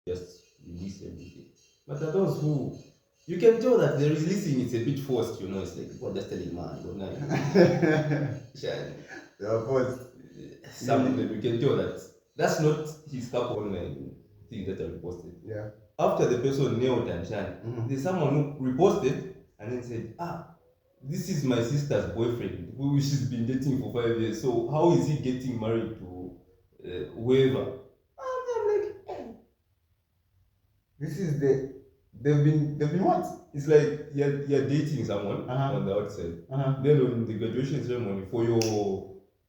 just release everything. But there are those who you can tell that the releasing is a bit forced, It's like God just telling man, God now. They are forced. Some of them you can tell that that's not his cup online thing that I reposted. Yeah. After the person nailed and Chan, there's someone who reposted and then said, this is my sister's boyfriend who she's been dating for 5 years. So how is he getting married to whoever? I'm like, this is they've been what? It's like you're dating someone on the outside. Then on the graduation ceremony for your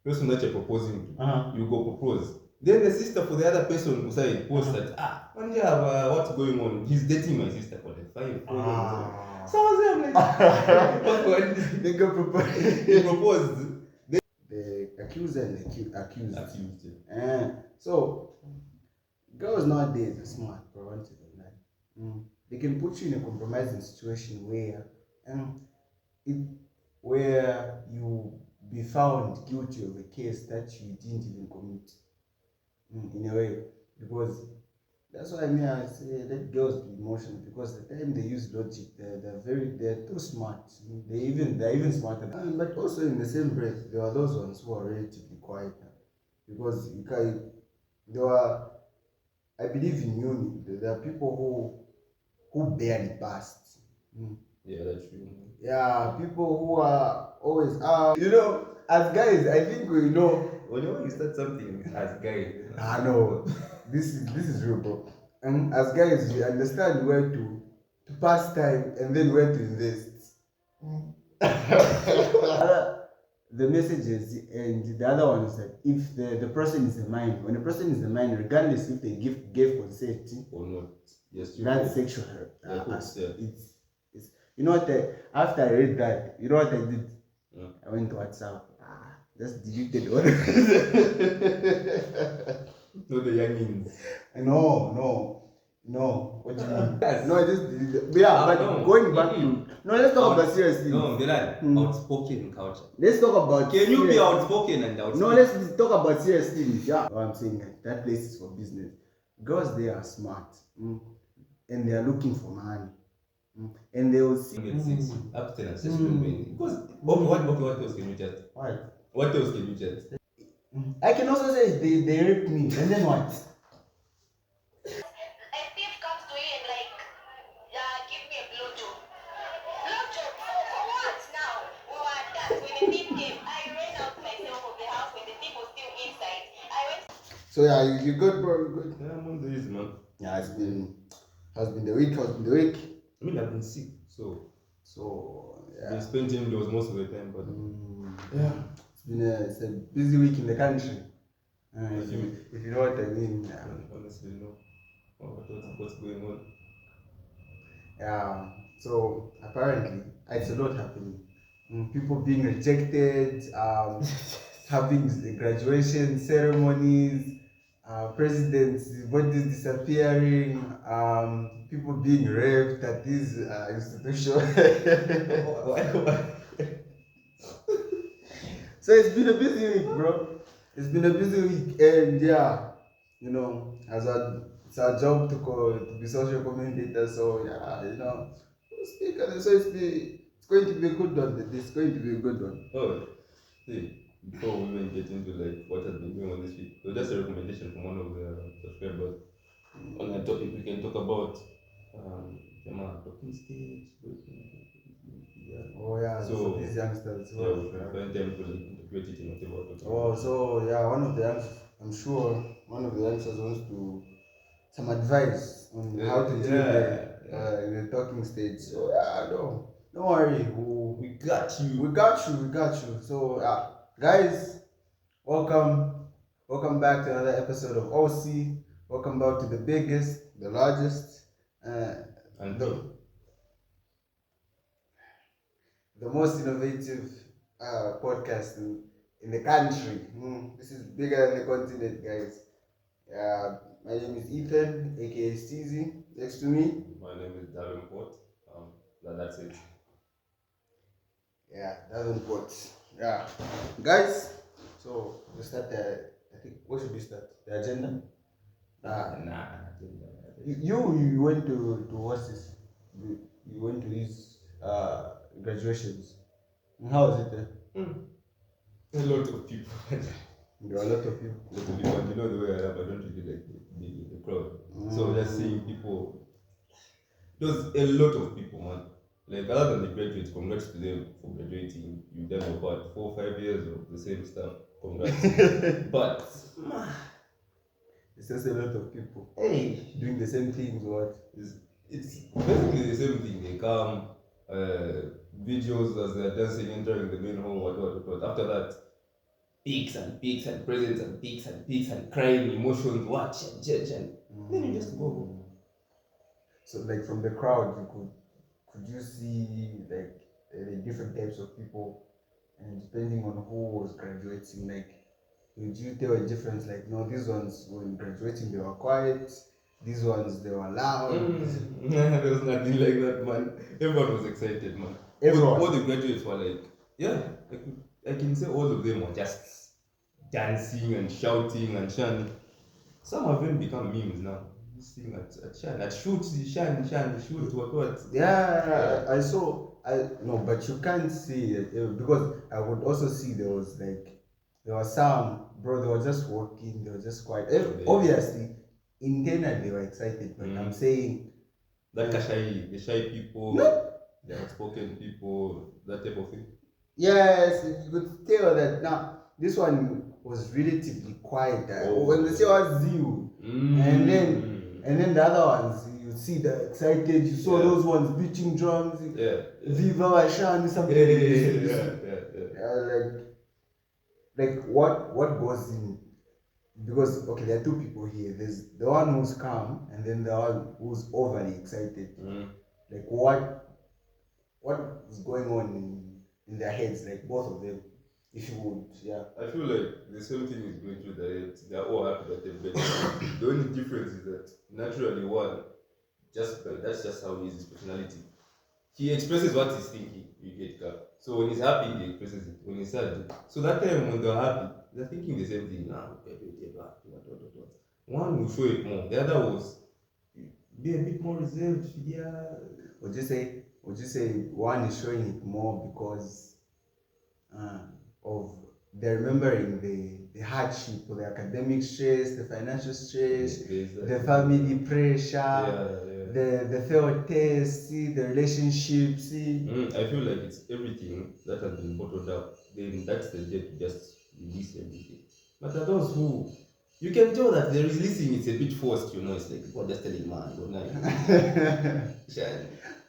person that you're proposing to, you go propose. Then the sister for the other person who side posts that what's going on? He's dating my sister for like 5 years. So I was like, they go propose. He proposed. The accuser and the accused. Accused. So girls nowadays are smart, bro. They can put you in a compromising situation where you be found guilty of a case that you didn't even commit. In a way, because that's why I say let girls be emotional, because the time they use logic, they're too smart. They're even smarter. But also in the same breath, there are those ones who are relatively quiet now, because I believe in uni, there are people who barely passed. Yeah, that's true. Yeah, people who are always as guys, I think we know. Whenever you start something as guys, I know this is real, bro. And as guys, we understand where to pass time and then where to invest. The messages, and the other one is that if the person is a minor, when a person is a minor, regardless if they gave consent or not, yes, that's sexual. It's what? After I read that, you know what I did? I went to WhatsApp. Just deleted all. No, the youngins. No. What do you mean? No, I just deleted. But going back to let's talk about serious things. No, outspoken culture. Let's talk about. Can you be outspoken and outspoken? No, let's talk about serious things. Yeah, what I'm saying, that place is for business. Girls, they are smart, and they are looking for money, and they will see. Abstinence, because what else can you just? What else can you just? I can also say they raped me, and then what? So yeah, you good, bro? You good? Yeah, I'm on the easy, man. Yeah, has been the week. I mean, I've been sick, so yeah. been spending indoors most of the time, but yeah, it's a busy week in the country. If you know what I mean. Yeah. Honestly, no. What's going on? Yeah. So apparently, it's a lot happening. People being rejected, having the graduation ceremonies, presidents' bodies disappearing, people being raped at these institutions. So it's been a busy week, bro. It's been a busy week, and yeah, it's our job to be social commentators. So yeah, we'll speak, and so it's going to be a good one. It's going to be a good one. Oh, see, before we even get into like what has been going on this week, so that's a recommendation from one of the subscribers. On that topic, we can talk about talking stage. Oh yeah, so these youngsters. Yeah, we can find time to like integrate it in whatever. Oh, so yeah, one of the youngsters, I'm sure one of the youngsters wants to some advice on how to do in the talking stage. So yeah, don't worry, we got you. So guys, welcome back to another episode of OC. Welcome back to the biggest, the largest, and the most innovative podcast in the country. This is bigger than the continent, guys. My name is Ethan, aka Steezy. Next to me, my name is Defilement. That's it. Yeah, Defilement. Yeah, guys. So we start I think what should we start? The agenda. Nah. You went to what's this? You went to these graduations. How was it there? A lot of people. There were a lot of people. Lot of people, and you know the way I am, I don't really like the crowd. So just seeing people, there's a lot of people, man. Like other than the graduates, congrats to them for graduating. You've done about 4 or 5 years of the same stuff. Congrats. But It's just a lot of people hey, doing the same things. What? it's basically the same thing. They come, videos as they're dancing, entering the main hall, what. After that, peaks and peaks and presents and peaks and peaks and crying, emotions, watch and judge, and then you just go home. So, like from the crowd, could you see like different types of people, and depending on who was graduating, like would you tell a difference? Like, no, these ones when graduating they were quiet, these ones they were loud. There was nothing like that, man. Everyone was excited, man. Everyone. All the graduates were like, yeah, I can say all of them were just dancing and shouting and chanting. Some of them become memes now. This thing at Shan, at shoot, Shan, shoot, what. Yeah, I saw. No, but you can't see it because I would also see there were some, bro. They were just walking. They were just quiet. Obviously, internally they were excited, but I'm saying that the shy people, the outspoken people, that type of thing. yes, you could tell that now. This one was relatively quiet. When they say was you, and then the other ones, you see the excited. You saw those ones beating drums. Viva Washan, something. Like what goes in, because okay, there are two people here. There's the one who's calm, and then the one who's overly excited. Like what is going on in their heads, like both of them, if you would. I feel like the same thing is going through their heads. They're all happy that they've been. The only difference is that naturally one, that's just how he is, his personality. He expresses what he's thinking, you get that. So when he's happy, he expresses it. When he's sad, so that time when they're happy, they're thinking the same thing. What. One will show it more. The other was be a bit more reserved. Would you say one is showing it more because of they're remembering the hardship, the academic stress, the financial stress, the family pressure, the failed test, the relationships. I feel like it's everything that has been bottled up. Then that's the day to just release everything. But there are those who you can tell that the releasing is a bit forced, it's like people just telling man, good night.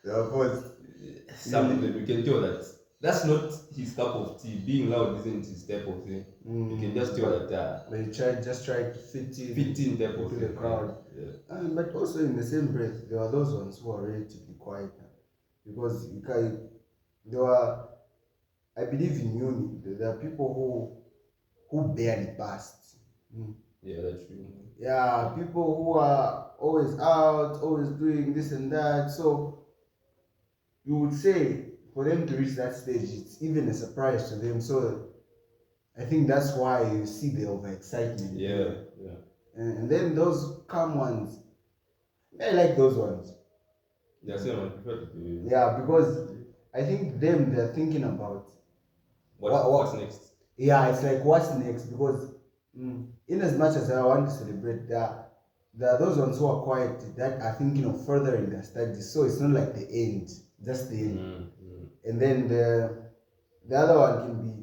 They are forced. Some of them you can tell that that's not his cup of tea. Being loud isn't his type of thing. You can just tell that they try to fit in type of the crowd. But also in the same breath, there are those ones who are relatively quiet because there are, I believe in uni, there are people who barely passed. Yeah, that's true. Yeah, people who are always out, always doing this and that. So you would say for them to reach that stage, it's even a surprise to them. So I think that's why you see the overexcitement. Yeah. And then those calm ones, I like those ones. Yeah, same. I prefer to do. Yeah, because I think they're thinking about what's next. Yeah, it's like what's next, because in as much as I want to celebrate, there are those ones who are quiet that are thinking of furthering their studies. So it's not like the end, just the end. And then the other one can be,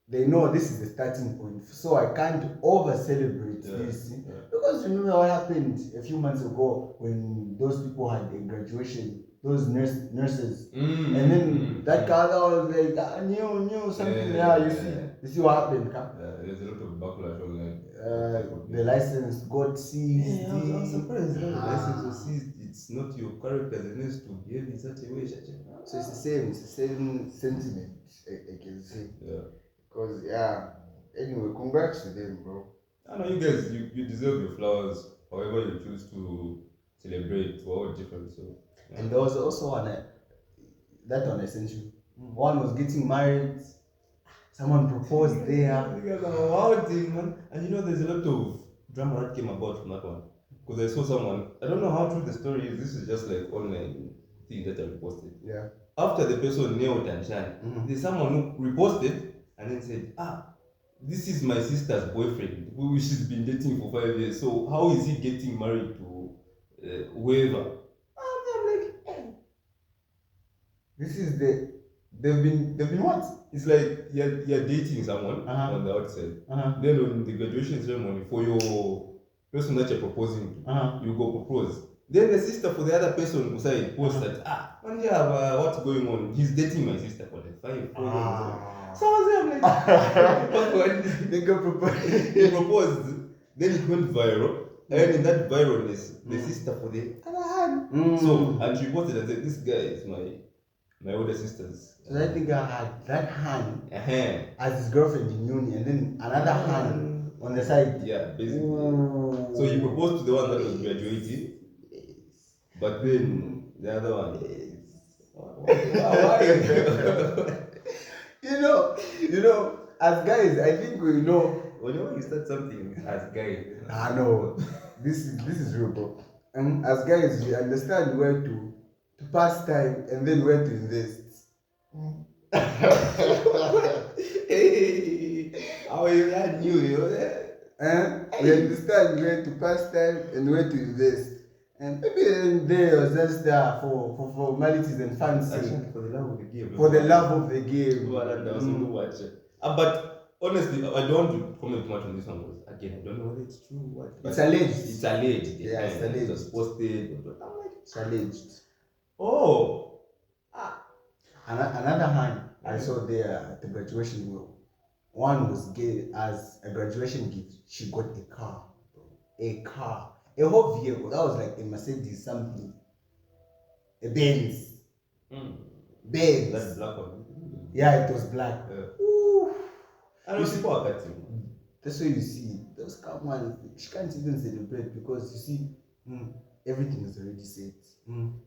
they know this is the starting point, so I can't over celebrate this. Because remember what happened a few months ago when those people had a graduation, those nurses, and then that other was like new something. You see what happened? There's a lot of backlash online. The license got seized. I was surprised that the license was seized. It's not your character that needs to behave in such a way. So it's the same sentiment, I can say. Because anyway, congrats to them, bro. I know you guys, you deserve your flowers. However you choose to celebrate, we're all different. So. And there was also that one I sent you. One was getting married. Someone proposed there. You guys are wild thing, man. And there's a lot of drama that came about from that one. because I saw someone. I don't know how true the story is. This is just like online thing that I posted. Yeah. After the person nailed and shined, there's someone who reposted and then said, this is my sister's boyfriend who she's been dating for 5 years. So how is he getting married to whoever? I'm like, this is they've been what? It's like you're dating someone on the outside. Then on the graduation ceremony, for your person that you're proposing to, you go propose. Then the sister for the other person beside posts that, man, you have what's going on? He's dating my sister for like 4 years. So I was there, I'm like, they go propose. he proposed, then it went viral. And in that viralness, the sister for the other hand. So, and she posted and said, this guy is my older sister's. So that nigga had that hand as his girlfriend in uni, and then another hand on the side. Yeah, basically. So he proposed to the one that was graduating, but then the other one. Why? you know, as guys, I think we know. Whenever you start something as guys. I know. This is real, bro. And as guys, we understand where to pass time and then where to invest. Hey, how you that new, we understand where to pass time and where to invest. And maybe there was just there for formalities and fancy. For the love of the game. For the love of the game. But honestly, I don't want to comment too much on this one because again, I don't know whether it's true. It's alleged. It's alleged. Yeah, it's alleged. It was posted. I'm like, it's alleged. Oh. Another hand I saw there at the graduation. One was gay as a graduation gift. She got a car. A whole vehicle. That was like a Mercedes something. A Benz. Benz. That's black one. Yeah, it was black. I don't see power cutting. That's what you see. Those come ones, she can't even celebrate because you see, everything is already set.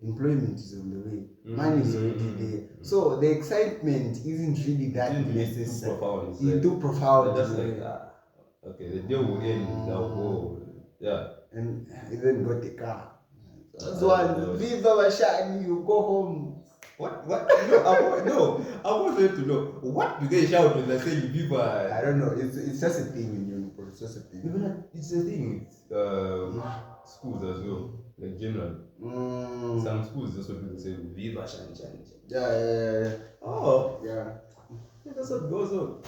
Employment is on the way. Money is already there. So the excitement isn't really that necessary. It's too profound. Just like, okay, the deal will end. I'll go. Yeah. And even got the car. So Viva Washani, you go home. What? No, I want them to know. What do they shout when they say Viva? I don't know. It's just a thing in Unicorn. It's just a thing. Even it's a thing with schools as well. Like general. Some schools also do the same. Viva Shan. Yeah. Oh. Yeah. That's what goes on.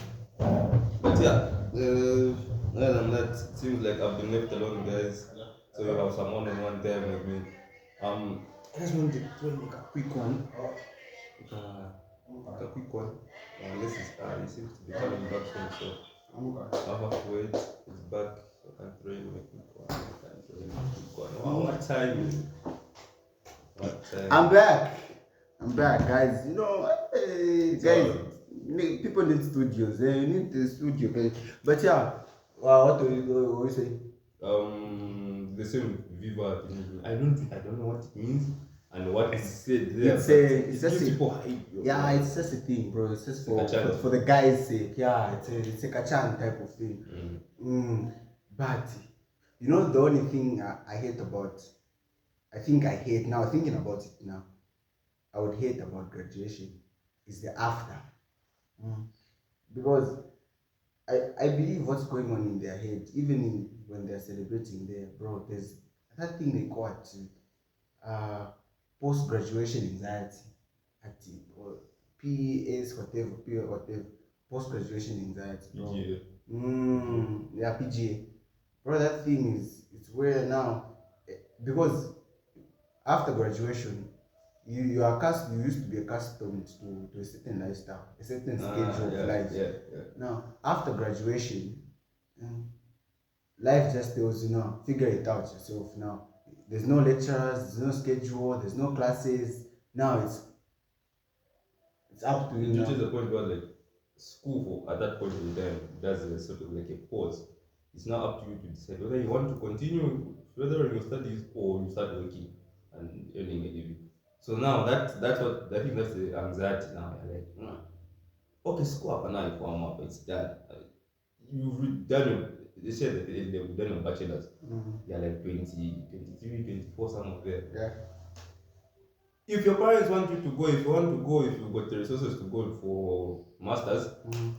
But yeah, other than that, it seems like I've been left alone, guys. So you have some one-on-one time with me. I just wanted to try make a quick one. A quick one. Unless he seems to be coming back soon, so I'll have to wait. He's back. So I can't throw him a quick one. Wow, what time is it? What time? I'm back, guys. You know, guys, people need studios. They need the studio, guys. But yeah, what do you say? The same Viva thing. I don't know what it means and what is said there. It's just people hype. Yeah, it's just a thing, bro. It's just for the guys' sake. Yeah, it's a kachan type of thing. But you know, the only thing I hate about, I hate now thinking about it now, I would hate about graduation is the after, because I believe what's going on in their head, even when they're celebrating there, bro. There's that thing they call it post-graduation anxiety, or PAS, whatever, post-graduation anxiety, bro. PGA. Yeah, PGA. Bro, that thing it's where now, because after graduation, you used to be accustomed to a certain lifestyle, a certain schedule of life. Yeah. Now, after graduation, life just tells you now, figure it out yourself now. There's no lecturers, there's no schedule, there's no classes. Now it's up to you. It reaches the point where like school at that point in time does a sort of like a pause. It's now up to you to decide whether you want to continue further in your studies or you start working and earning a living. So now that's what I think that's the anxiety now. You're like, okay, school up and now you come up, it's done. You've done they said that they've done a bachelor's. They're like 20, 23, 24, somewhere there. Yeah. If your parents want you to go, if you want to go, if you've got the resources to go for masters,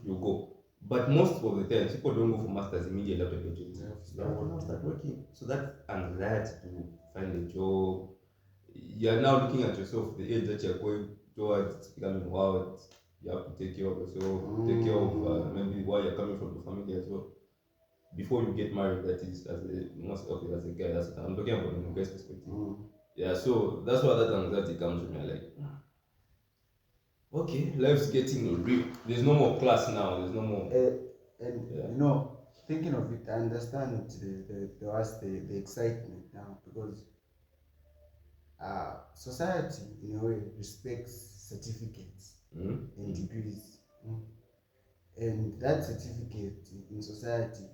you go. But most of the time, people don't go for masters immediately after graduating. Start working. So that anxiety to find a job, you're now looking at yourself, the age that you're going towards, becoming wild. You have to take care of yourself, take care of maybe where you're coming from, the family as well. Before you get married, that is, as a guy, I'm talking about from a guy's perspective. Yeah, so that's why that anxiety comes from me. Like, okay, life's getting real. There's no more class now. There's no more. You know, thinking of it, I understand the excitement now, because society, in a way, respects certificates and degrees, and that certificate in society,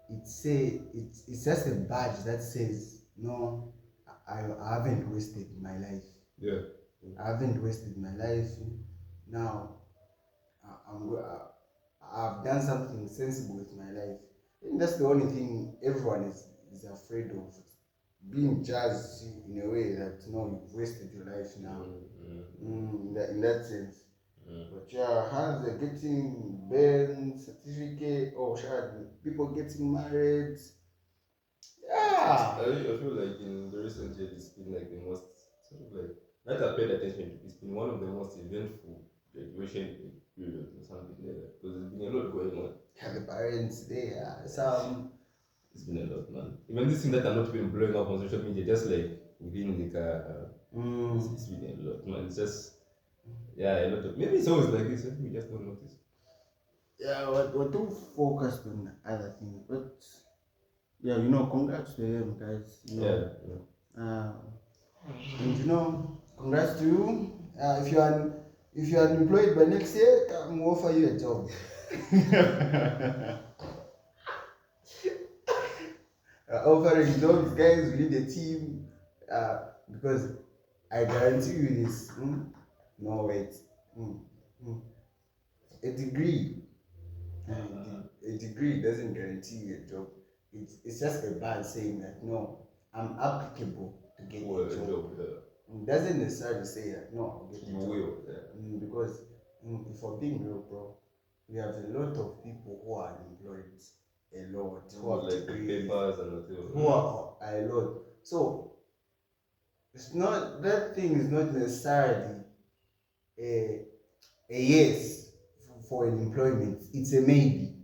it's just a badge that says, no, I haven't wasted my life. Yeah. I haven't wasted my life. Now, I've done something sensible with my life. And that's the only thing everyone is afraid of. Being judged in a way that, no, you've wasted your life now. In that sense. But yeah, how they're getting banned, certificate, or people getting married. Yeah. I feel like in the recent years, it's been like the most, sort of like, not that I paid attention to, it's been one of the most eventful graduation periods or something like that. Because there's been a lot going on. The parents, they are some. It's been a lot, man. Even this thing that I'm not even blowing up on social media, just like within the car, it's been a lot, man. It's just, yeah, a lot of, maybe it's always like this, we just don't notice. Yeah, we're too focused on other things, but yeah, congrats to them, guys. And congrats to you. If you're unemployed by next year, we'll offer you a job. Offering jobs, guys. We need a team, because I guarantee you this. No, wait. A degree doesn't guarantee you a job. It's just a badge saying that, no, I'm applicable to get a job. It doesn't necessarily say that, no, I'll get a job. Because if we're being real, bro, we have a lot of people who are unemployed. A lot. Who have like degrees, papers and who are a lot. So it's not, that thing is not necessarily a yes for an employment. It's a maybe.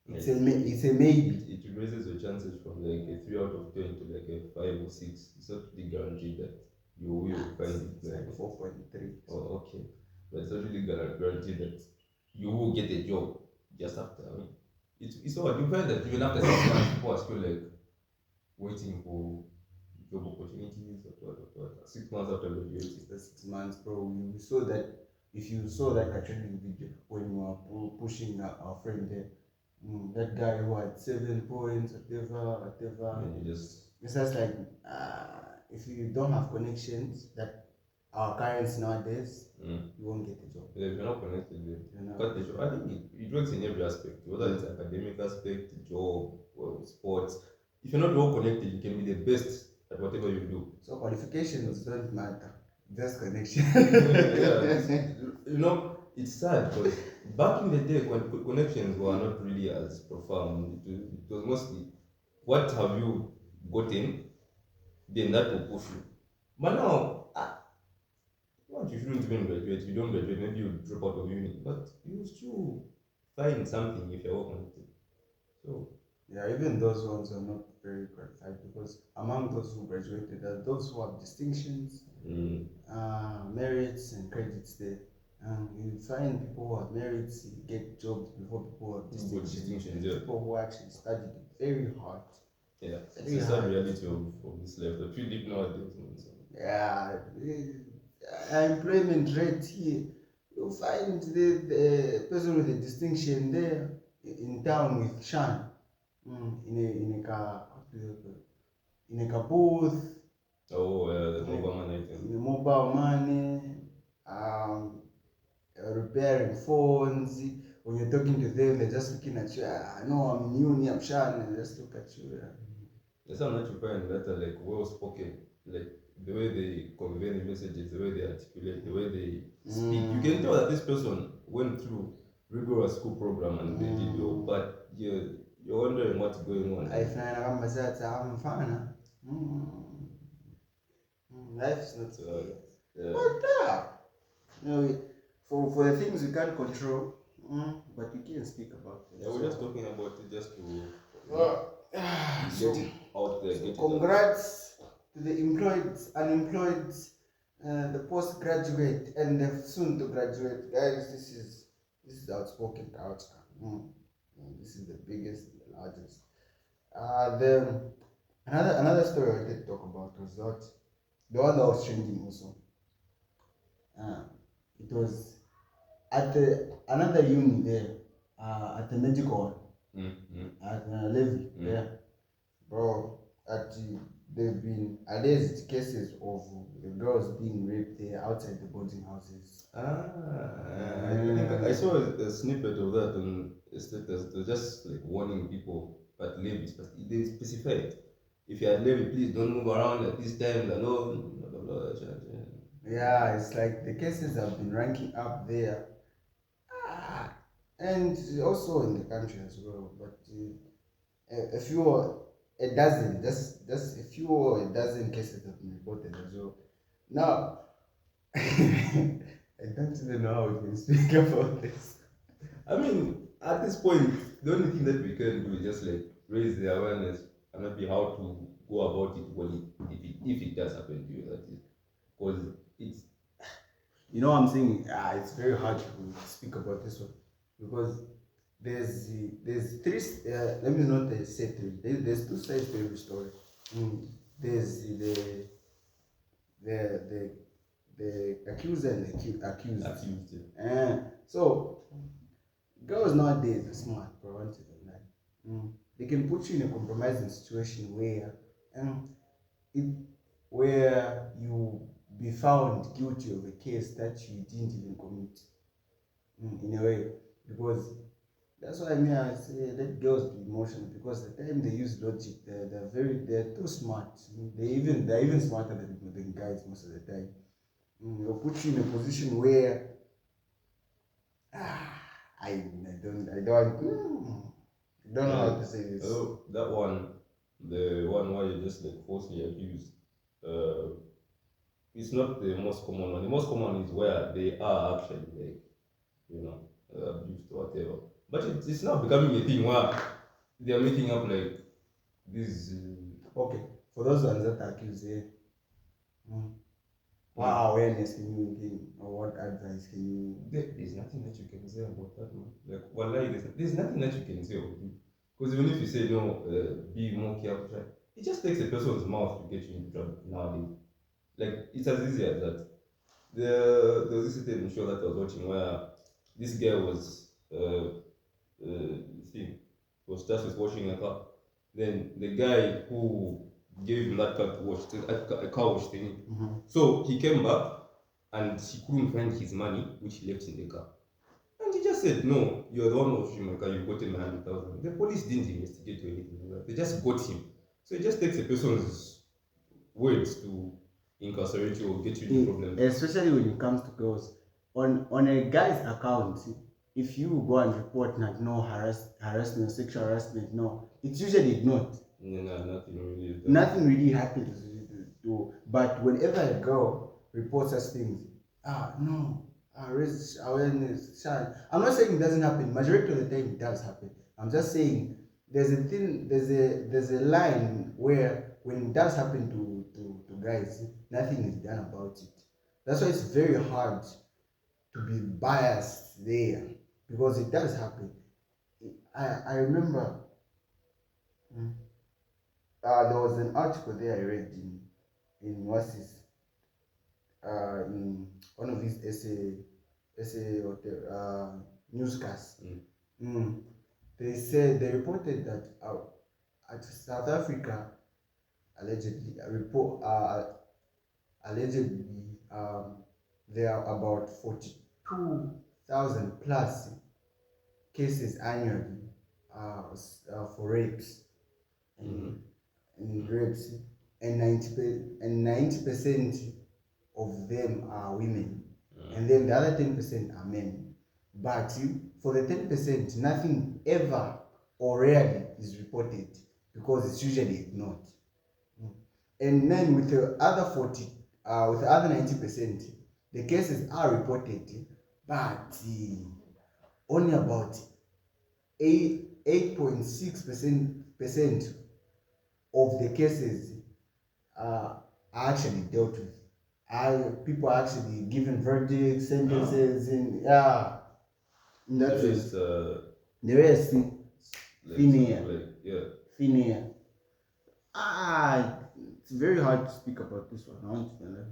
It's a maybe. It raises your chances from like a 3 out of 10 to like a 5 or 6. It's not really guaranteed that you will find it. Like 4.3. Oh, okay. But it's not really guaranteed that you will get a job just after. I mean, it's odd. You find that even after 6 months, people are still like waiting for job opportunities or 6 months after graduating. 6 months, bro. We saw that. If you saw that training video when we were pushing our friend there, that guy who had 7 points, whatever. And you just, it's just like, if you don't have connections that our currents nowadays, you won't get a job. Yeah, if you're not connected, then cut the job. I think it works in every aspect, whether it's academic aspect, job, or sports. If you're not well connected, you can be the best at whatever you do. So qualifications don't matter, just connection. It's sad because back in the day when connections were not really as profound, it was mostly what have you gotten, then that will push you. But now, you shouldn't even graduate. You don't graduate, maybe you drop out of uni, but you still find something if you're well connected. So yeah, even those ones are not very qualified, because among those who graduated, there are those who have distinctions, merits and credits there. You find people who have merits get jobs before people who have distinctions. People who actually studied very hard. Yeah, it's a reality of this life that we live nowadays. Yeah, employment rate here, you find the person with a distinction there in town with Shan, in a booth. The mobile money. In the mobile money, repairing phones, when you're talking to them, they're just looking at you. No, I'm new, I'm shy, and they just look at you. There's some that you find that are like well spoken, like the way they convey the messages, the way they articulate, the way they speak. You can tell that this person went through rigorous school program and they did well, but you're wondering what's going on. I find I'm fine. Life is not so yeah. But you know, for the things we can't control, but we can speak about it. Yeah, we're just talking about it just to so, get it out there. So congrats to the employed, unemployed, the postgraduate, and the soon to graduate guys. This is outspoken culture. This is the biggest, the largest. Another story I did talk about was that the one that was trending also. It was at another uni there, at the medical one, at Levy there, bro. They've been alleged cases of the girls being raped there outside the boarding houses. I think I saw a snippet of that on a status. They're just like warning people at Levi. They specified, if you're at Levi, please don't move around at this time. Alone, blah, blah, blah, blah. Yeah, it's like the cases have been ranking up there, and also in the country as well. But a dozen, just a few or a dozen cases have been reported as well. Now, I don't even know how we can speak about this. I mean, at this point, the only thing that we can do is just like raise the awareness and maybe how to go about it when if it does happen to you, that is. Because it's, you know what I'm saying? It's very hard to speak about this one because there's three. Let me not say three. There's two sides to every story. There's the accuser and the accused. So girls nowadays are smart, bro. They can put you in a compromising situation where you be found guilty of a case that you didn't even commit, in a way, because that's why I say let girls be emotional, because the time they use logic, they're too smart. They're even smarter than guys most of the time. They'll put you in a position where I don't know how to say this. Oh, that one, the one where you just like falsely accused. It's not the most common one. The most common is where they are actually like, abused or whatever. But it's now becoming a thing where they are making up like this. Okay, for those ones that are accused, what awareness can you gain, or what advice can you? There's nothing that you can say about that, man. Like, wallahi, there's nothing that you can say about it. Because even if you say no, be more careful, it just takes a person's mouth to get you into trouble nowadays. Like, it's as easy as that. There was this certain show that I was watching where this guy was just washing a car. Then the guy who gave him that car to wash, a car wash thing. So he came back and he couldn't find his money, which he left in the car. And he just said, "No, you're the one washing my car, you've gotten 100,000. The police didn't investigate or anything like that. They just got him. So it just takes a person's words to incarcerate you or get you into problems. Especially when it comes to girls. On a guy's account, if you go and report no harassment, sexual harassment, no, it's usually ignored. Nothing really happens. But whenever a girl reports such things, raise awareness, shine. I'm not saying it doesn't happen. Majority of the time it does happen. I'm just saying there's a line where when it does happen to guys, nothing is done about it. That's why it's very hard to be biased there, because it does happen. I remember there was an article there I read in what's this in one of these essay newscasts. They reported that at South Africa, allegedly there are about 42,000 plus cases annually for rapes and rapes, and 90% of them are women, and then the other 10% are men. But for the 10%, nothing ever or rarely is reported because it's usually ignored. And then with the other 40, with the other 90%, the cases are reported, but only about 8.6% of the cases are actually dealt with. People are actually given verdicts, sentences, and that's it. The rest, Finia. It's very hard to speak about this one. I want to know.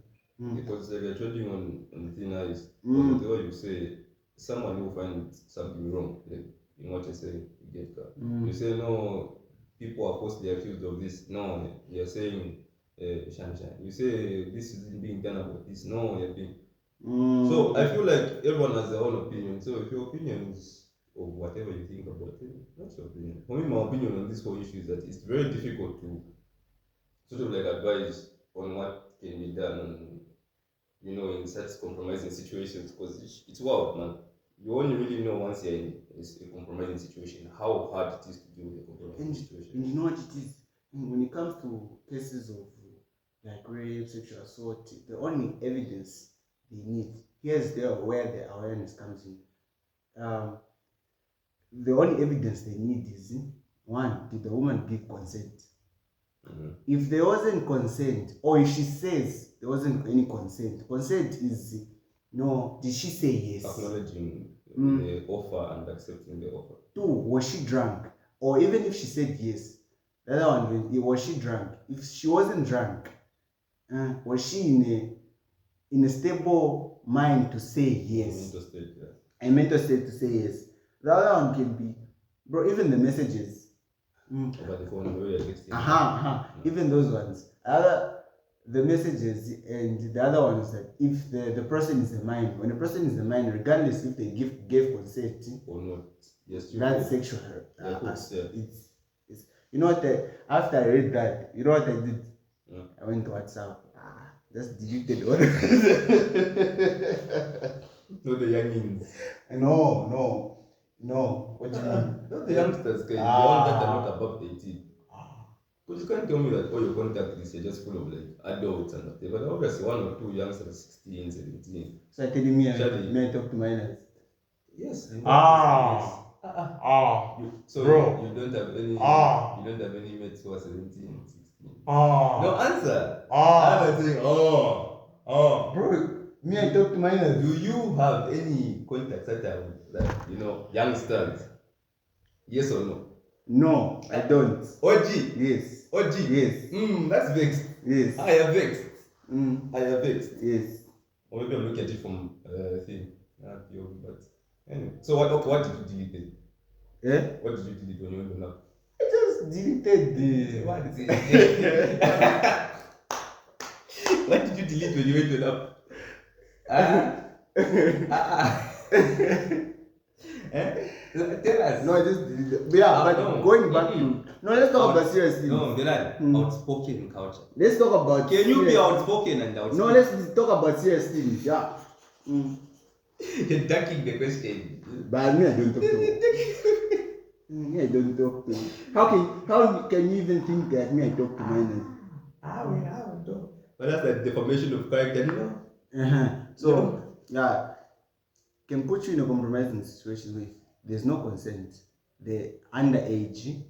Because you're treading on thin ice. Whatever you say, someone will find something wrong, like in what you say, you get that. You say no, people are falsely accused of this. No, you're saying shan. You say this isn't being done about this. No, you're being. So I feel like everyone has their own opinion. So if your opinion is or whatever you think about it, that's your opinion. For me, my opinion on this whole issue is that it's very difficult to sort of like advise on what can be done on, in such compromising situations, because it's wild, man. You only really know once you're in a compromising situation how hard it is to deal with a compromising situation. And you know what it is? When it comes to cases of like rape, sexual assault, the only evidence they need, here's where the awareness comes in. The only evidence they need is, one, did the woman give consent? If there wasn't consent, or if she says there wasn't any consent is, did she say yes? Acknowledging the offer and accepting the offer. Two, was she drunk? Or even if she said yes, the other one, was she drunk? If she wasn't drunk, was she in a stable mind to say yes? A mental state to say yes. The other one can be, bro, even the messages. Over the phone, the way you're texting. Even those ones. The messages, and the other one is that if the person is the mind, when the person is the mind, regardless if they gave consent or not, yes, that's sexual. It's you know what? After I read that, you know what I did? I went to WhatsApp. Just deleted all. No, the youngins. No. What do you mean? Not the youngsters, guys. The ones that are not above 18. Because you can't tell me that all your contact lists are just full of like adults and whatever. But obviously, one or two youngsters, 16, 17. So you're telling me I talk to minors? Yes. So bro, you don't have any. You don't have any mates who are 17, 16. No answer. I'm saying bro. Me, I talk to minors. Do you have any contacts that are like, youngsters? Yes or no? No, I don't. OG? Yes. OG? Yes. That's vexed. Yes. I am vexed. I am vexed. Yes. Or maybe I'm looking at it from thing. But anyway. So what did you delete then? What did you delete when you went on up? I just deleted the. What did you delete when you went on up? Tell us. No, I just deleted. But going back to. No, let's talk about serious things. No, outspoken culture. Let's talk about. Can you be outspoken and outspoken? No, let's talk about serious things. Yeah. You're ducking the question. But me, I don't talk to you. Me, I don't talk to you. How can you even think that me, I talk to minors? I don't talk. But that's like defamation of character, So, can put you in a compromising situation with there's no consent. The underage,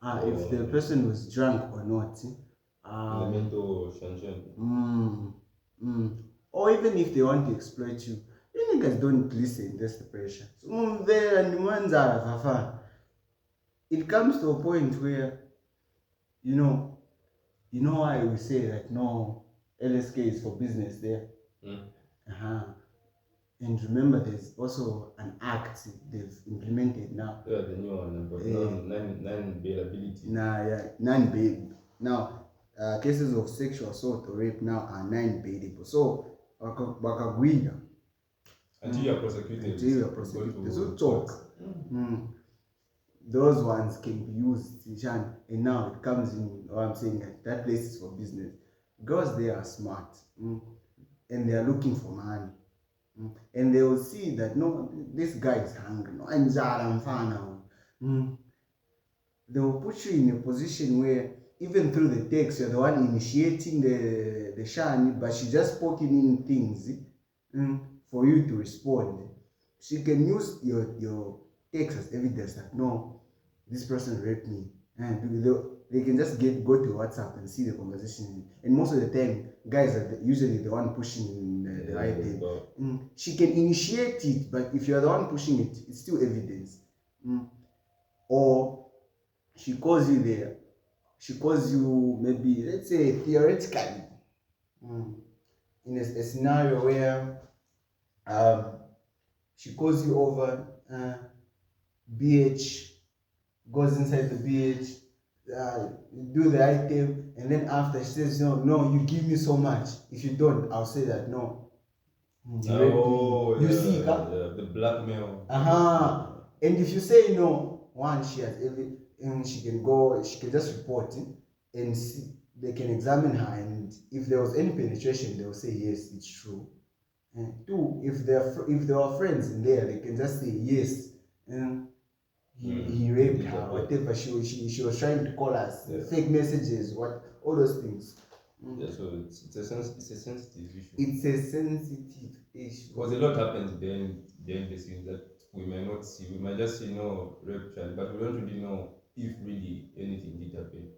if the person was drunk or not. Or even if they want to exploit you, you niggas don't listen. That's the pressure. So, it comes to a point where, why we say that no, LSK is for business there. And remember, there's also an act they've implemented now. Yeah, the new one, but non-bailability. Non-bail. Now, cases of sexual assault or rape now are non-bailable. So, until you are prosecuted. So talk. Those ones can be used, and now it comes in. What I'm saying, that place is for business. Girls, they are smart, and they are looking for money, and they will see that no, this guy is hungry. No, I'm fine now. They will put you in a position where even through the text, you're the one initiating the shani, but she just poking in things for you to respond. She can use your text as evidence that no, this person raped me. And they can just go to WhatsApp and see the conversation. And most of the time, guys are usually the one pushing the right thing. She can initiate it, but if you're the one pushing it, it's still evidence. Or she calls you there. She calls you maybe, let's say, theoretically, in a scenario where she calls you over, BH, goes inside the BH, do the item, and then after she says, no, you give me so much. If you don't, I'll say that, no. You see, the blackmail. And if you say no, one, she has she can just report it and see, they can examine her, and if there was any penetration, they will say yes, it's true. And two, if there are friends in there, they can just say yes, he raped her, whatever she was trying to call us, fake messages, all those things. Yeah, so it's a sensitive issue. It's a sensitive issue. Because a lot happens behind the scenes that we might not see. We might just see no rape child, but we don't really know if really anything did happen.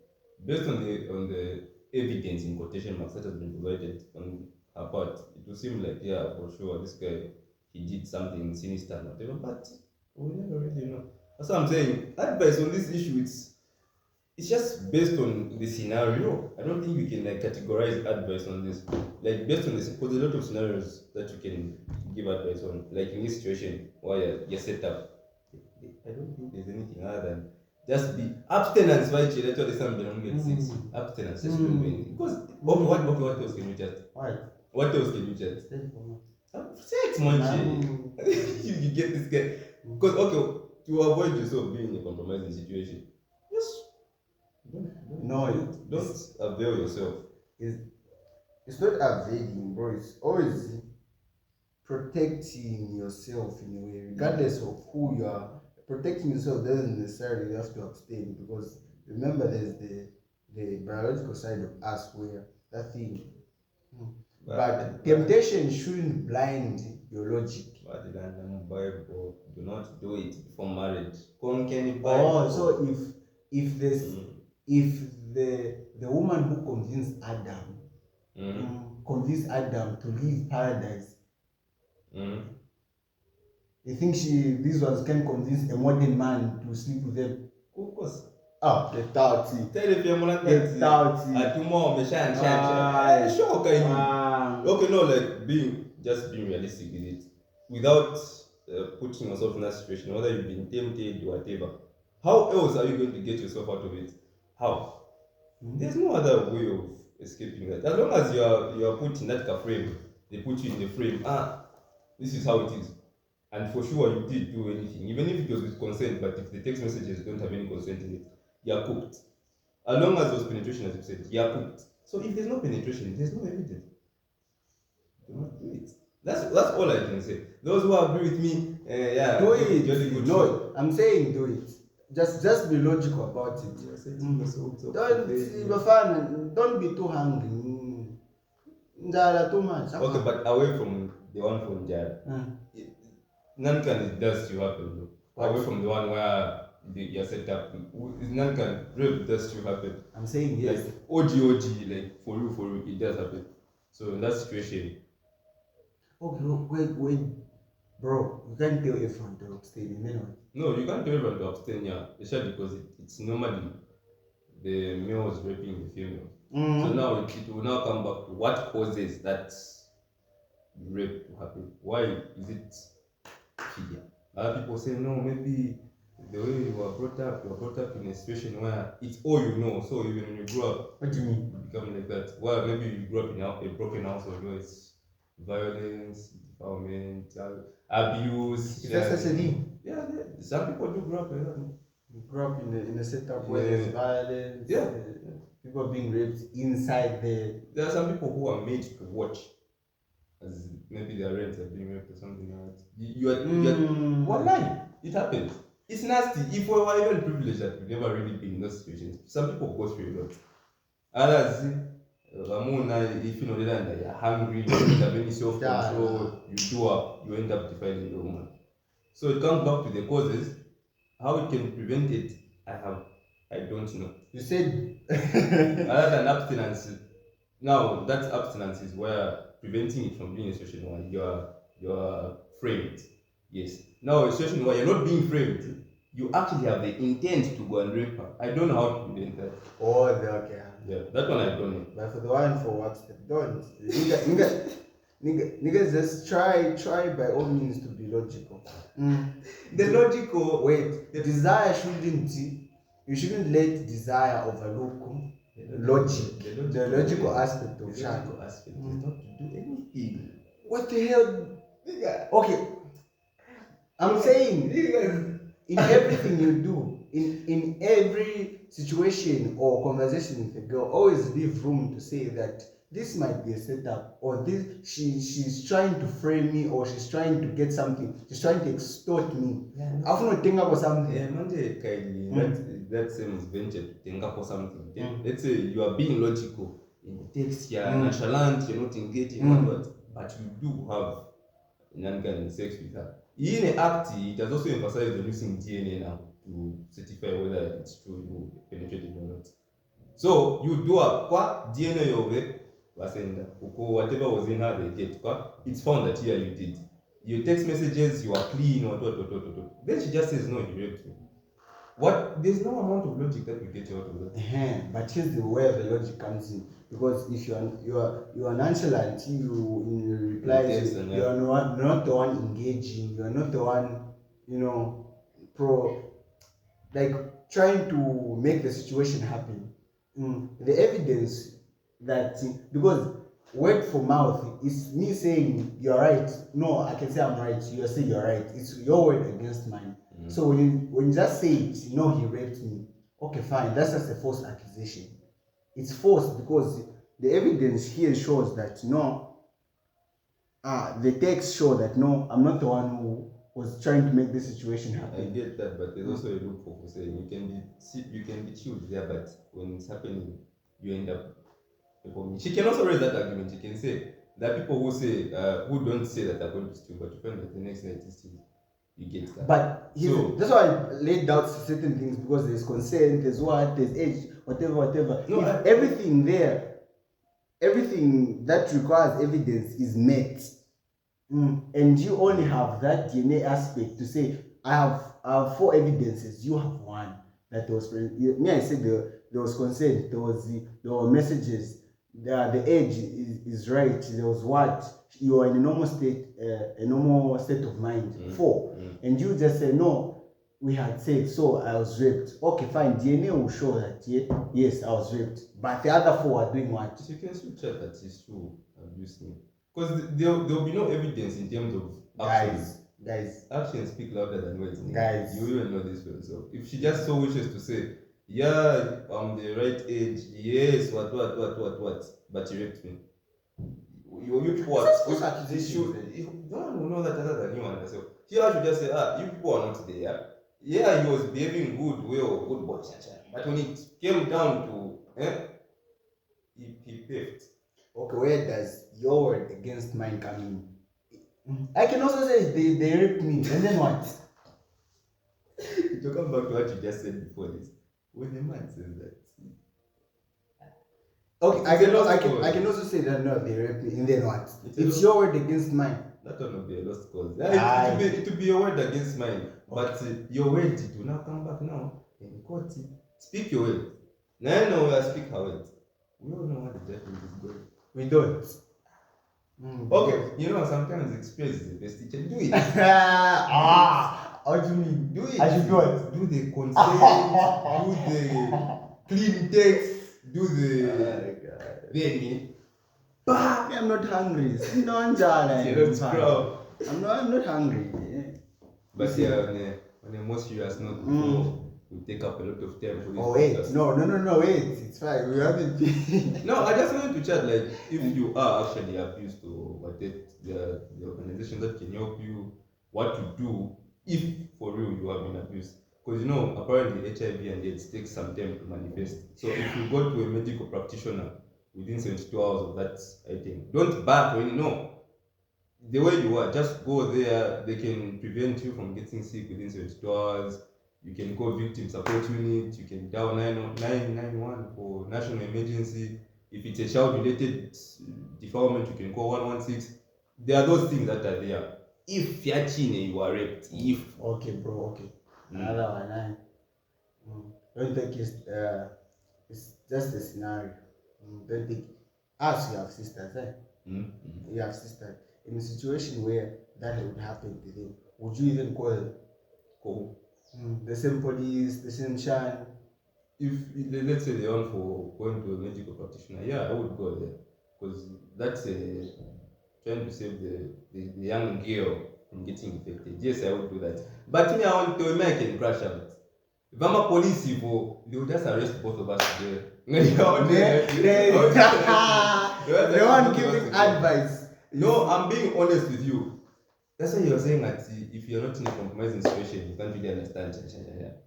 Based on the evidence in quotation marks that has been provided on her part, it will seem like, yeah, for sure, this guy, he did something sinister and whatever, but we never really know. That's what I'm saying. Advice on this issue, it's just based on the scenario. I don't think we can categorize advice on this. Like based on this, because a lot of scenarios that you can give advice on. Like in this situation where you're set up, I don't think there's anything other than just be abstinence. Why you let the son belong get six abstinence? Just because what else can you just? What else can you just? Sex, man. You get this guy because to avoid yourself being in a compromising situation. Don't avail yourself. It's not availing, bro. It's always protecting yourself in a way, regardless of who you are. Protecting yourself doesn't necessarily have to abstain, because remember, there's the biological side of us where that thing. But temptation shouldn't blind your logic. Do not do it before marriage. So if the woman who convinced Adam to leave paradise, you think these ones can convince a modern man to sleep with them? Of course. Get out. Okay, no, like being realistic with it, without putting yourself in that situation, whether you've been tempted or whatever. How else are you going to get yourself out of it? How? There's no other way of escaping that. As long as you are put in that frame, they put you in the frame. This is how it is. And for sure you did do anything, even if it was with consent, but if the text messages don't have any consent in it, you are cooked. As long as there's penetration, as you said, you are cooked. So if there's no penetration, there's no evidence. Do not do it. That's all I can say. Those who agree with me, do it. No, I'm saying do it. Just be logical about it. Don't be too hungry. Too much. Okay, but away from the one from Jara. None can does to happen though. Away from the one where you're set up. None can rape does to happen. I'm saying yes. Like OG, like for you, it does happen. So in that situation. Okay, wait. Bro, you can't tell everyone to abstain, No, you can't tell everyone to abstain, especially because it's normally the males raping the females. So now it will now come back to what causes that rape to happen. Why is it fear? Other people say no, maybe the way you were brought up in a situation where it's all you know. So even when you grow up, what do you mean? You become like that. Well, maybe you grew up in a broken household where it's violence, defilement, abuse. Is that such a thing? Yeah, some people do grow up like that. You grew up in a setup where there's violence. Yeah. People being raped inside there. There are some people who are made to watch, as maybe their parents are being raped or something like that. What lie? It happens. It's nasty. If we were even privileged that we've never really been in those situations, some people go through a lot. Others, if you know that you're hungry, you don't have any self-control, you do up, you end up defiling the woman. So it comes back to the causes. How we can prevent it, I don't know. You said other than abstinence. Now that abstinence is where preventing it from being a situation where you're framed. Yes. Now a situation where you're not being framed, you actually have the intent to go and rape her. I don't know how to prevent that. Oh, okay. Yeah, that one I don't know. But for the one for what don't. Niggas just try by all means to be logical. The logical the desire you shouldn't let desire overlook logic. The logical aspect of child. The logical aspect is not to do anything. What the hell? Nigga. Okay. I'm saying in everything you do, in every situation or conversation with a girl, always leave room to say that this might be a setup, or this she's trying to frame me, or she's trying to get something, she's trying to extort me. I often think about something. Yeah, that same venture to think about something. Let's say you are being logical in the text, you're nonchalant, you're not engaging, but you do have non-kind sex with her. In an act, it has also emphasized on using DNA now to certify whether it's true you penetrated or not. So you do a DNA of it. Whatever was in her, they get. It's found that here you did. Your text messages, you are clean, or then she just says, no, you raped me. What? There's no amount of logic that will get you out of that. But here's where the logic comes in. Because if you are nonchalant, you in your replies, you are not the one engaging, you are not the one, trying to make the situation happen. The evidence that, because word for mouth is me saying you're right. No, I can say I'm right. You're saying you're right. It's your word against mine. So when you just say it, he raped me. Okay, fine. That's just a false accusation. It's false because the evidence here shows that the text show that I'm not the one who was trying to make this situation happen. I get that, but there's also a loophole for saying you can be chilled there, but when it's happening, you end up. She can also raise that argument. She can say there are people who don't say that they're going to steal, but you find that the next night is still. You get that. But that's why I laid out certain things, because there's consent, there's age, whatever. No, everything that requires evidence is met, and you only have that DNA aspect to say, I have 4 evidences, you have 1. That was I said there was consent, there were messages, the age is right, there was what you are in a normal state of mind. 4. And you just say, no, we had sex, so I was raped. Okay, fine. DNA will show that yes, I was raped. But the other 4 are doing what? You can still check that it's true, obviously. Because there will be no evidence in terms of actions. Guys. Actions speak louder than words. Guys. You even know this for yourself. If she just so wishes to say, yeah, I'm the right age, yes, what, but you raped me. You people are no one will know that other than you and yourself. Here I should just say, you people are not there. Yeah, he was behaving good boy, but when it came down to he paved. Okay, where does your word against mine come in? I can also say they raped me, and then what? To come back to what you just said before this, when the man says that. Okay, I can also say that no, they raped me, and then what? It's your word against mine. That one will be a lost cause. It will be your word against mine, but your word will now come back now in court. Speak your word. Now we will speak our word. We all know what the judgment is going. We don't. Okay, sometimes experience is the best teacher. Do it. How do you mean? Do it. I should do it. Do the consent. Do the clean text. Do the. Then Bah, I'm not hungry. I'm not hungry. But yeah, on a more serious note, before we take up a lot of time for this podcast. No, wait. It's fine. We haven't been. No, I just wanted to chat, like, if you are actually abused or what the organization that can help you, what to do if for real you have been abused. Because apparently HIV and AIDS takes some time to manifest. So if you go to a medical practitioner within 72 hours of that item, don't back when the way you are, just go there. They can prevent you from getting sick within 72 hours. You can call victim support unit. You can dial 991 for national emergency. If it's a child-related defilement, you can call 116. There are those things that are there. If you are raped, if okay, bro, okay. Another one, don't think it's just a scenario. Don't think us. You have sisters, eh? You have sisters. In a situation where that would happen to them, would you even call the same police, the same shan? If let's say they want for going to a medical practitioner, yeah, I would go there because that's trying to save the young girl from getting infected. Yes, I would do that. But me, I want to make it crash out. If I'm a police, they will just arrest both of us together. The one giving advice. No, I'm being honest with you. That's why you're saying that if you're not in a compromising situation, you can't really understand.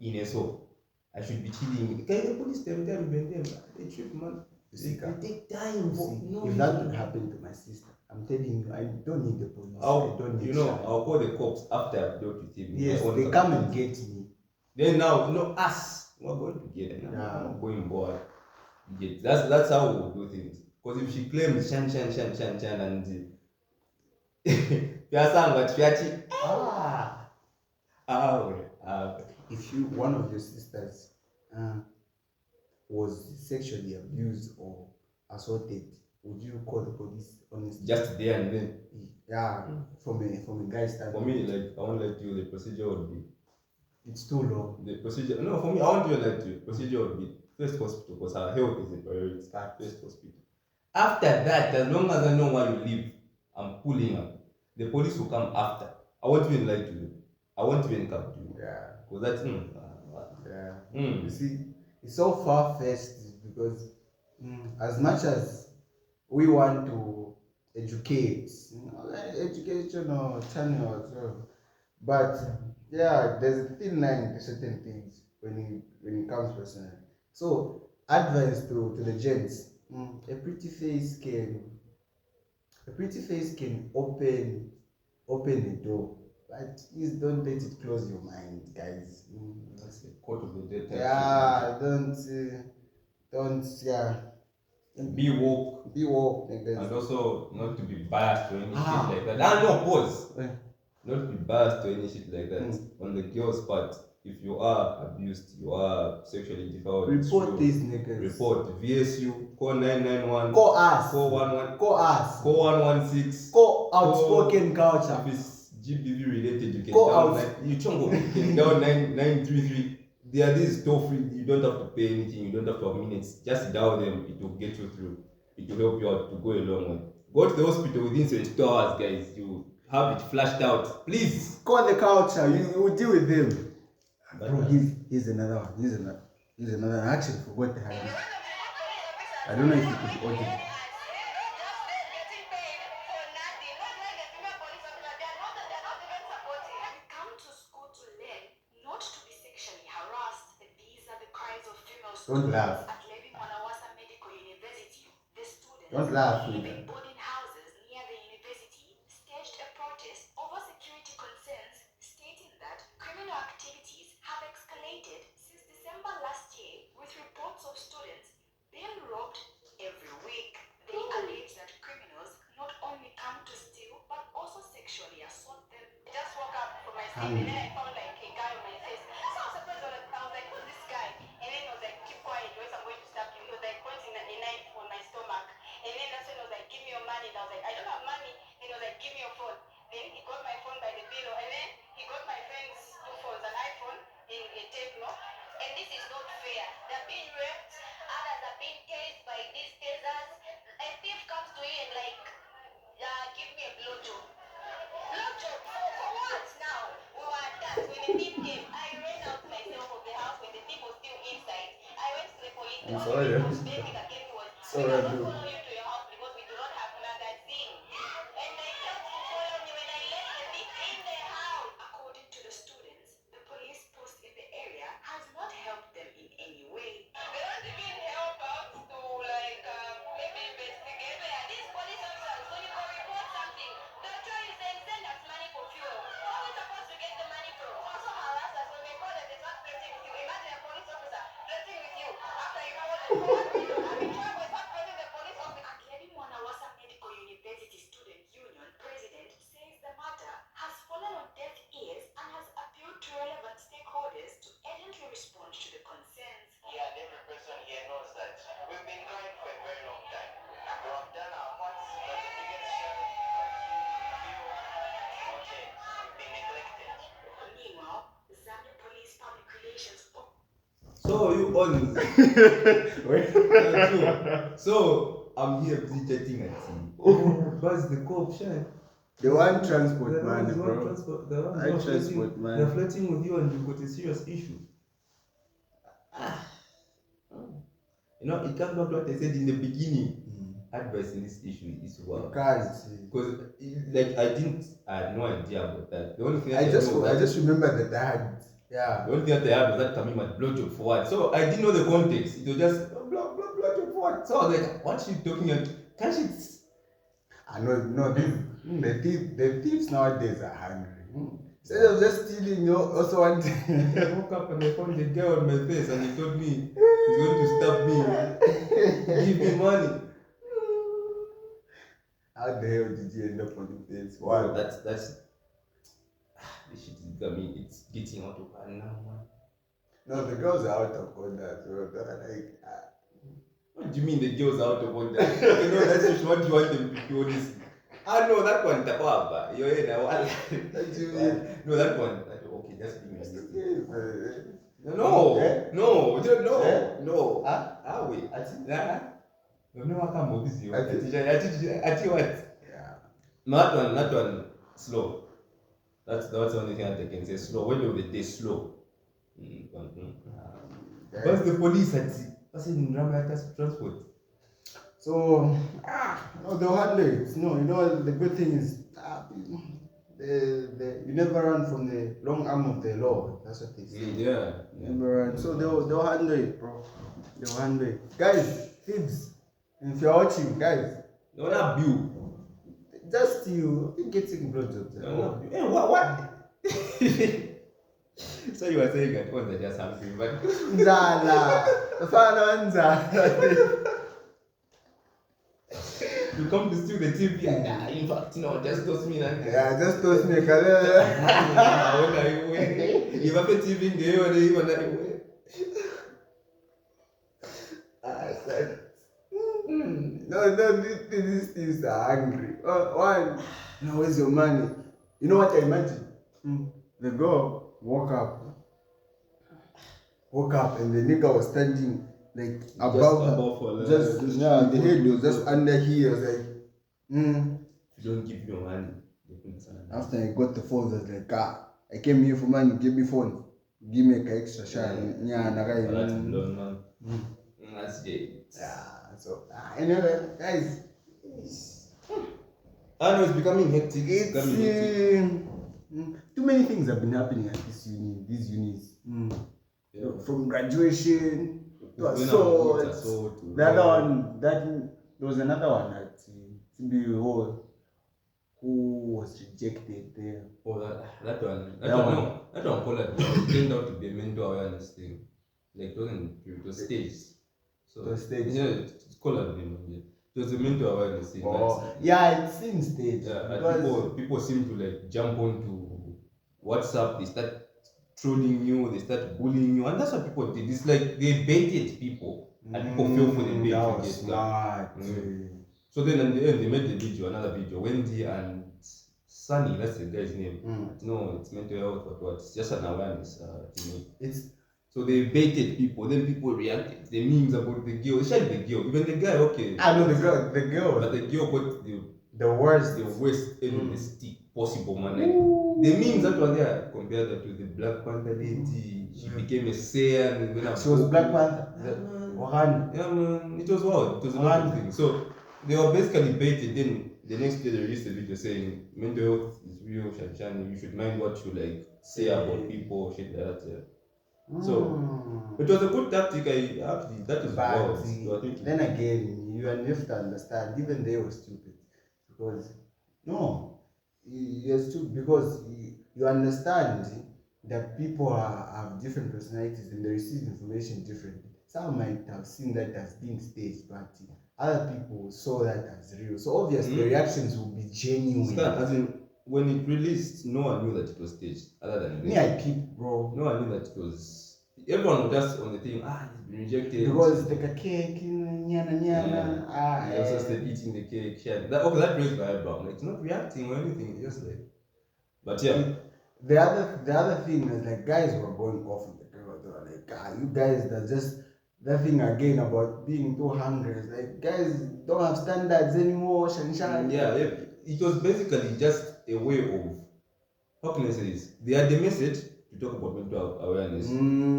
In a so, I should be chilling. Can the police them, they trip, man. They take time. If that would happen to my sister, I'm telling you, I don't need the police. I'll call the cops after I've dealt with him. Yes, they come and get me. Then now, us, we're going together. Now. I'm not going bored. That's how we'll do things. Because if she claims shan, and if one of your sisters was sexually abused or assaulted, would you call the police honestly? Just there and then? Yeah, from a guy's standpoint. For me, like, I won't let you, the procedure would be... It's too long. The procedure... No, for me, I want you to let you. Procedure would be first hospital, because our health is a priority. First hospital. After that, as long as I know where you live, I'm pulling up. The police will come after. I won't even lie to you. I won't even come to you. Yeah. Because that's... You see, it's so far-fetched because as much as we want to educate, educational channel as well, but yeah, there's a thin line to certain things when it comes personal. So advice to the gents: a pretty face can open the door, but please don't let it close your mind, guys. That's the quote of the day. Yeah, don't be woke, like that. and also not to be biased to any shit like that. No, pause. Not to be biased to any shit like that. On the girl's part, if you are abused, you are sexually defiled, report these niggas. Report VSU, call 991, call us, call 11, call us, call 116, call Outspoken Culture. If it's GBV related, you can down 933. There are these toll free. You don't have to pay anything. You don't have to have minutes. Just dial them. It will get you through. It will help you out to go a long way. Go to the hospital within 72 hours, guys. You have it flashed out. Please call the culture. You will deal with them. Bro, here's another one. Here's another. I actually forgot the habit. I don't know if you could order. Don't laugh. Don't laugh. Living boarding houses near the university staged a protest over security concerns, stating that criminal activities have escalated since December last year, with reports of students being robbed every week. They allege that criminals not only come to steal but also sexually assault them. I just woke up from my sleep and then I found like a guy on my face. So I was surprised. I was like, who's this guy? And then I was like, keep quiet, or else I'm going to stab you. He was like pointing a knife on my stomach. And then that's when I was like, give me your money. And I was like, I don't have money. And he was like, give me your phone. Then he got my phone by the pillow. And then he got my friend's two phones, an iPhone and a Techno. And this is not fair. They're being raped. Others are being tased by these tasers. A thief comes to you and when the thief came, I ran out myself of the house when the thief was still inside. I went to the police. The only sorry. response they gave me was, we Sorry, cannot bro. follow you to your house because we do not have magazine. And they tried to follow me when I left the thief in the house. According to the students, the police post in the area has not helped them in any way. They don't even help out to maybe investigate. These police officers, when you go report something, they'll try to send us money for fuel. Where are we supposed to get the money from? Also harass us when they call them, they start flirting with you. Imagine a police officer flirting with you after you call them. For what reason? I'm in trouble, start flirting the police officer. Akiadi Mwanawasa Medical University Student Union president says the matter has fallen on deaf ears and has appealed to relevant stakeholders to urgently respond to the concerns. Yeah, and every person here knows that we've been crying for a very long time. We have done our parts, but the biggest challenge is that we feel, okay, we've been neglected. Meanwhile, Zambia Police Public Relations. So you on So I'm here busy chatting at you. What's the co-option? The one transport The man, one bro. transport, the one I transport man. They're flirting with you and you've got a serious issue. You know, it comes back to what I said in the beginning. Advice in this issue is You can't see. because like I had no idea about that. The only thing I just the remember that I had. Yeah. only thing that I had was that coming at blowjob for what. So I didn't know the context. It was just blowjob for what. So I was like, what's she talking about? Can't she? I know, no, the thieves nowadays are hungry. Instead of just stealing, you also want. I woke up and I found the girl on my face and he told me he's going to stab me. Give me money. How the hell did you end up on the face? Wow, that's this shit is becoming, it's getting out of hand now, man. No, the girls are out of order. So they're like, What do you mean the girls are out of order? You know, that's just what you want them to do, honestly. Ah, no, that one, Tapaba. You're in a while. what do you mean? No, that one. Okay, that's being It's realistic. okay, No, Eh? no. Huh? Ah, wait. I think- You've never come over busy. I think- I tell you what. Yeah. No, that one, slow. That's the only thing that I can say. Slow. When you're the day, slow. But the police had passing in Rama transport. So, no, they'll handle it. No, you know, the good thing is, you never run from the long arm of the law. That's what they say. Yeah. Never run. So they'll handle it, bro. They'll handle it. Guys, thieves, if you're watching, guys, No, not you. just you getting blowjobs. No, hey, what? So you were saying that ones are just hungry, but Nzala. The final ones you come to steal the TV and in fact, just toss me like Yeah, just toast me. If I put TV in the air, they even that way. I said, no, these thieves are angry. One, no, where's your money? You know what I imagine? The girl woke up, and the nigga was standing like above her. The head was just under here. I was like, If you don't give your money, they couldn't sign. After I got the phone, I was like, I came here for money, give me phone. Give me an extra shot. Yeah, That's blown, man. That's it. Yeah, so anyway, guys, I know it's becoming hectic. Too many things have been happening at these unis. Yeah. From graduation to When assault. The other one, there was another one at CBU Hall who was rejected there. Oh, that one called it turned out to be a mental awareness thing. Like it was staged. So It was staged. Yeah, it's called it. It was a mental awareness thing. Yeah, it seems staged. Yeah, Because people seem to like jump onto WhatsApp, they start trolling you, they start bullying you, and that's what people did. It's like they baited people, and people fell for the bait. that was smart. So then in the end, they made another video. Wendy and Sunny, that's the guy's name. No, it's mental health, but it's just an awareness thing. So they baited people, then people reacted. The memes about the girl, especially the girl, even the guy, okay. I know the girl. But the girl got The worst. the worst end of the stick. possible, man. Like the memes that were there compared that to the Black Panther lady, she became a Saiyan and then She was Black Panther. yeah, man, it was wild. It was a lot of things. So they were basically baited. Then the next day they released a video saying mental health is real, Shanshan. You should mind what you like say about people, shit like that. Yeah. So it was a good tactic. I actually that was wild. So I think then again, you have to understand. Even they were stupid because you're stupid because you understand that people have different personalities and they receive information differently. Some might have seen that as being staged, but other people saw that as real. So obviously the reactions will be genuine. As in, when it released, no one knew that it was staged, other than me. I peeped, bro. No one knew that it was. Everyone was just on the thing. He's been rejected because the cake, nyana. He also said eating the cake, sharing. That raised my eyebrow. Like, it's not reacting or anything. It's just like. But yeah. The other thing is like guys were going off on the girl. They were like, you guys that just that thing again about being too hungry. It's like guys don't have standards anymore. Yeah, it was basically just a way of, how can I say this? They had the message to talk about mental awareness,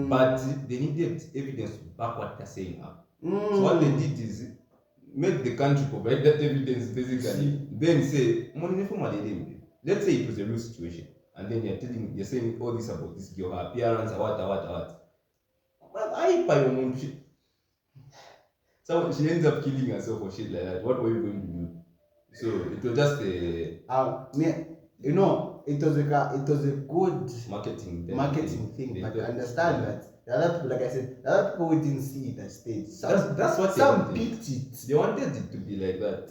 but they needed evidence to back what they're saying up. So what they did is make the country provide that evidence basically. Then say, let's say it was a real situation, and then you're saying all this about this girl, her appearance, what. Well, I buy your mom shit. So she ends up killing herself or shit like that. What were you going to do? So it was just a it was a good marketing thing. But understand that the other people, like I said, the other people didn't see it as stage. That's what some picked it. They wanted it to be like that.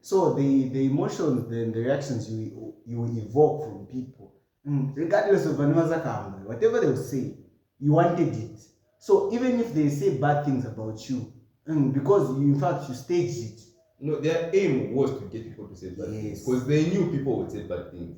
So the emotions, then the reactions you evoke from people, regardless of whatever they will say, you wanted it. So even if they say bad things about you, because you staged it. No, their aim was to get people to say bad things because they knew people would say bad things.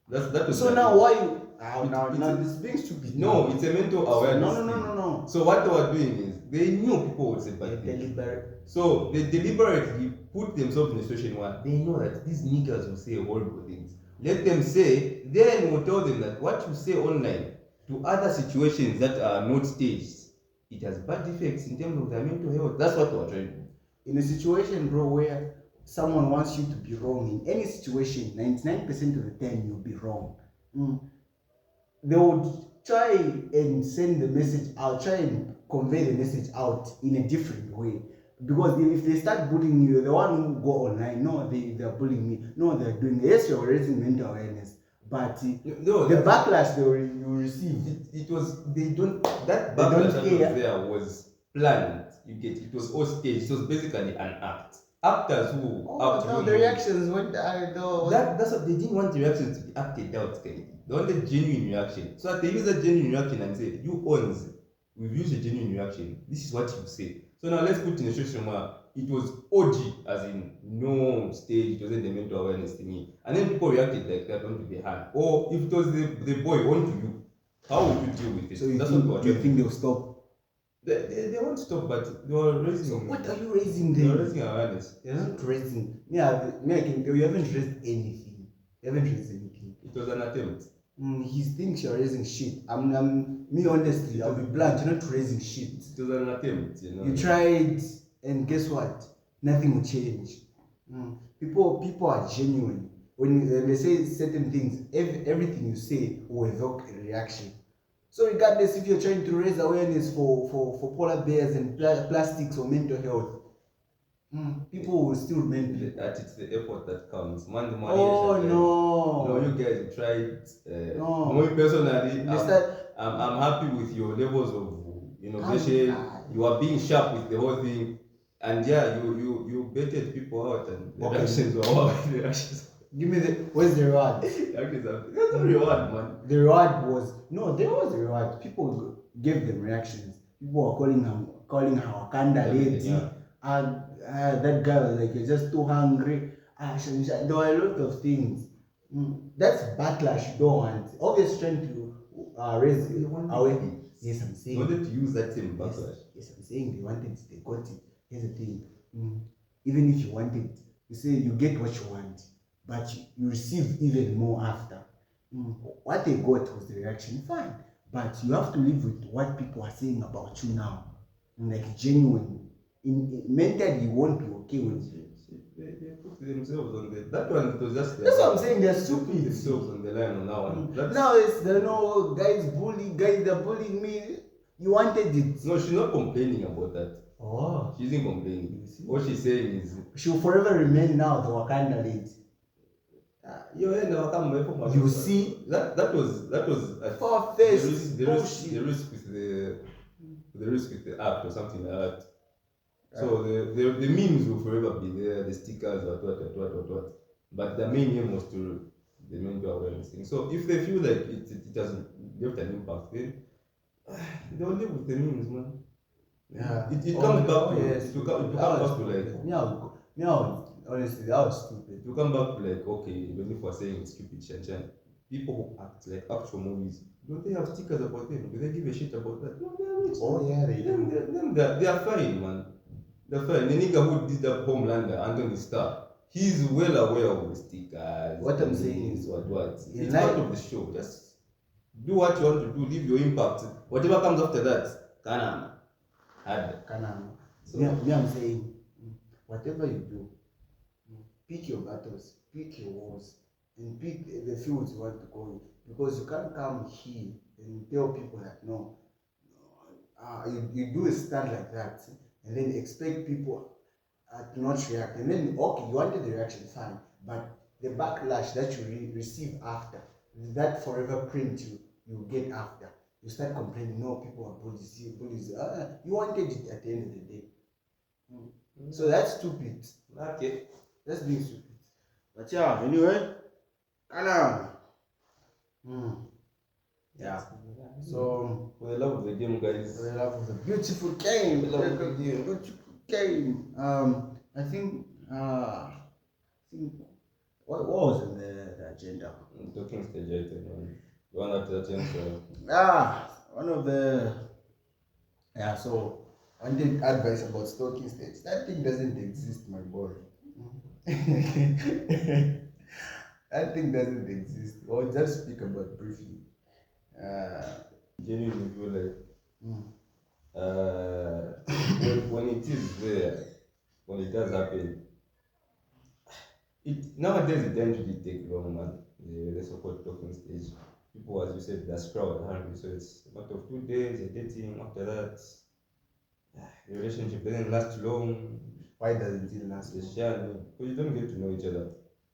That was so now why you now this being stupid. No, it's a mental awareness. No. So what they were doing is they knew people would say bad things. So they deliberately put themselves in a situation where they know that these niggas will say horrible things. Let them say, then we'll tell them that what you say online to other situations that are not staged, it has bad effects in terms of their mental health. That's what we're trying to do. In a situation, bro, where someone wants you to be wrong in any situation, 99% of the time you'll be wrong. They would try and send the message out, try and convey the message out in a different way. Because if they start bullying you, the one who go online, no, they're bullying me. No, they're doing, yes, you're raising mental awareness. But the backlash you receive, it was, that backlash that was there was planned. You get it was all staged. It was basically an act. Actors who the reactions went that's what they didn't want the reactions to be acted out. They wanted genuine reaction. So that they use that genuine reaction and say, you owns, we've used a genuine reaction. This is what you say. So now let's put in a situation where it was OG, as in no stage, it wasn't the mental awareness thingy. And then people reacted like that onto the hand. Or if it was the boy onto you, how would you deal with it? So you think they'll stop? They won't stop, but they were raising. So what are you raising them? They're raising awareness. They're not raising. You haven't raised anything. You haven't raised anything. It was an attempt. He thinks you're raising shit. Me honestly, I'll be blunt. You're not raising shit. It was an attempt, you know. You tried, and guess what? Nothing will change. People are genuine. When they say certain things, everything you say will evoke a reaction. So regardless if you're trying to raise awareness for polar bears and plastics or mental health, people will still remain. That it's the effort that counts. Man, the money. No, you guys tried. No. Me personally, I'm happy with your levels of innovation. You are being sharp with the whole thing, and you baited people out, and the reactions were all the reactions. Give me where's the reward? That's a reward, man. The reward was there was a reward. People gave them reactions. People were calling her Wakanda lady, and that guy was like, "You're just too hungry." There were a lot of things. That's backlash you don't want. Obviously, trying to raise awareness. Yes, I'm saying. They wanted to use that same backlash. Yes, I'm saying they wanted it. They got it. Here's the thing. Even if you want it, you say you get what you want. but you receive even more after. What they got was the reaction, fine. But you have to live with what people are saying about you now. Like genuine. Mentally, you won't be okay with it. They put themselves on the that one. It was just That's what I'm saying. They're they put stupid. themselves on the line on that one. Now it's the no guys they're bullying me. You wanted it. No, she's not complaining about that. Oh. She isn't complaining. What she's saying is she'll forever remain now the Wakanda lady. You see that was a far-fetched the risk with the act or something like that. So the memes will forever be there, the stickers, what. But the main aim was to the mental awareness thing. So if they feel like it has left an impact, then they'll live with the memes, man. Yeah. It comes back to yes. it will come back to like honestly, that was stupid. it will come back to like, okay, even if we're saying stupid shanchan, people who act like actual movies, don't they have stickers about them? Do they give a shit about that? No, they're rich. Oh yeah, they do. They are fine, man. They're fine. The nigga who did that Homelander, Anthony Starr, he's well aware of the stickers. What I'm saying is what? It's part of the show. Just do what you want to do, leave your impact. Whatever comes after that, Kanama. So me, I'm saying, whatever you do, pick your battles, pick your wars, and pick the fields you want to go in. Because you can't come here and tell people that no, you do a stand like that, and then expect people to not react. And then, okay, you wanted the reaction, fine, but the backlash that you receive after, that forever print you get after. You start complaining, no, people are bullies. You wanted it at the end of the day. So that's stupid. Okay. That's being stupid. But yeah, anyway, yeah. So, for the love of the game, guys. for the love of the beautiful game. Beautiful game. I think, what was in the agenda? Talking stage, one after the One of the so I did advice about stalking stage. That thing doesn't exist, my boy. That thing doesn't exist. Or just speak about briefly. Genuinely feel like when it is there, when it does happen, nowadays it doesn't really take long, man. The so-called talking stage. People, as you said, they're scrawled hungry, so it's a matter of 2 days, you're dating, after that, the relationship doesn't last long. Why doesn't it last? Because you don't get to know each other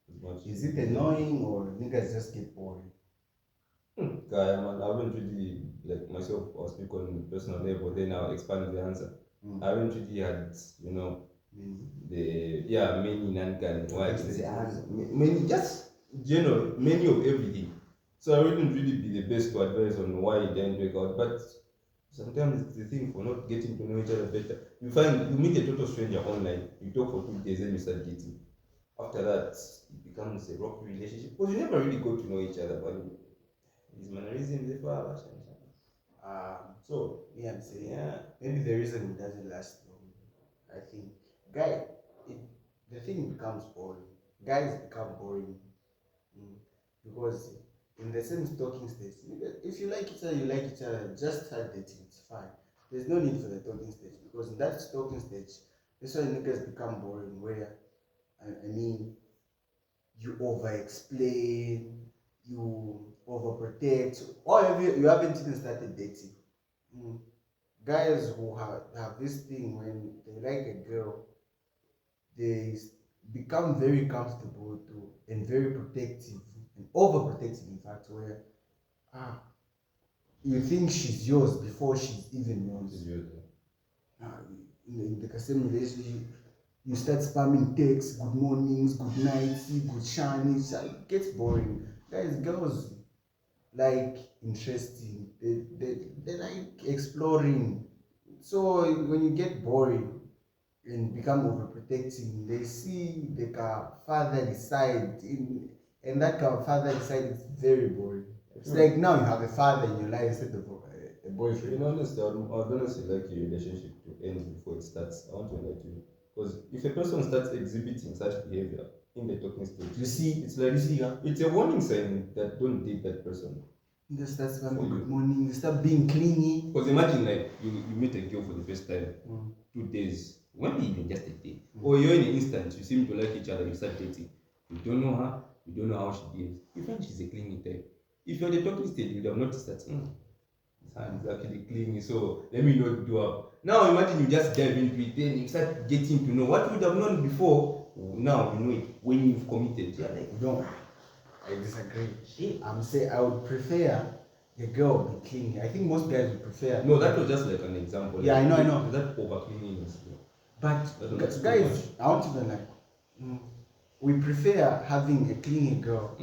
as much. Is it annoying or niggas just get boring? Guy, man, I haven't really, like myself, I'll speak on personal level, then I'll expand the answer. I haven't really had, many non-can wives. Many, just general, many of everything. So I wouldn't really be the best to advise on why it didn't work out, but sometimes it's the thing for not getting to know each other better. You meet a total stranger online, you talk for 2 days, then you start dating. After that, it becomes a rocky relationship because you never really got to know each other, but his mannerisms, they far. So I'm saying, maybe the reason it doesn't last long, I think, the thing becomes boring. Guys become boring because in the same talking stage, if you like each other, you like each other, just start dating, it's fine. There's no need for the talking stage because in that talking stage, that's why niggas become boring, where, you over-explain, you overprotect, or you haven't even started dating. Guys who have this thing when they like a girl, they become very comfortable and very protective and overprotective, in fact, where you think she's yours before she's even yours. In the same relationship, you start spamming texts, good mornings, good nights, good shiny. It gets boring. Guys, girls like interesting. They like exploring. So when you get boring and become overprotecting, they see the fatherly side and that fatherly side is very boring. It's like now you have a father in your life instead of a boyfriend. Honestly, I'd honestly like your relationship to end before it starts. I want to let you. Because if a person starts exhibiting such behavior in the talking stage, You see, it's like it's a warning sign that don't date that person. You start spamming good morning, you start being clingy. Because imagine like you meet a girl for the first time, 2 days, maybe even just a day, or you're in an instant, you seem to like each other, you start dating. You don't know her, you don't know how she behaves. You find she's a clingy type. If you're in the talking stage, you would have noticed that this hand is actually clingy, so let me not do up. Now imagine you just dive into it, then you start getting to know what you would have known before. Now you know it when you've committed. You're like, no, I disagree. I'm saying I would prefer a girl be clingy. I think most guys would prefer. No, that was just like an example. Yeah, like, I know. That over cleanliness. But guys, I want to be like, we prefer having a clingy girl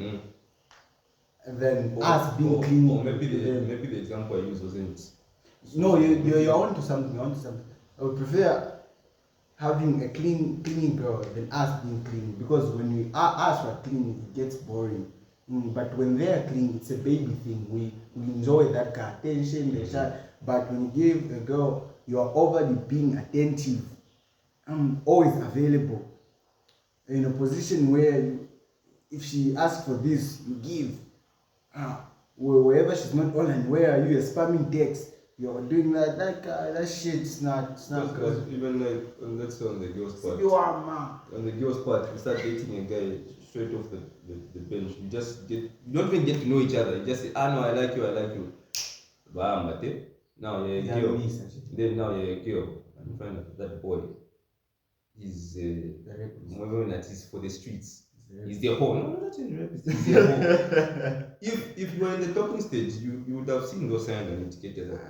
than us being clingy. Or maybe the example I used wasn't. No, you're onto something. You're onto something. I would prefer having a clingy girl than us being clingy, because when we are clingy, it gets boring. But when they are clingy, it's a baby thing. We enjoy that attention, the shot. But when you give a girl, you are overly being attentive, always available, in a position where if she asks for this, you give. Wherever she's not online, where are you? You're spamming text. You're doing that shit's not good. Even like let's say on the girl's part. On the girl's part, you start dating a guy straight off the bench. You don't even get to know each other. You just say, no, I like you. Now you're a girl. Then now you're a girl. And you find out that boy is more that is for the streets. He's the whole. No, not in rapist. He's the whole. If you were in the talking stage, you would have seen those signs and indicators that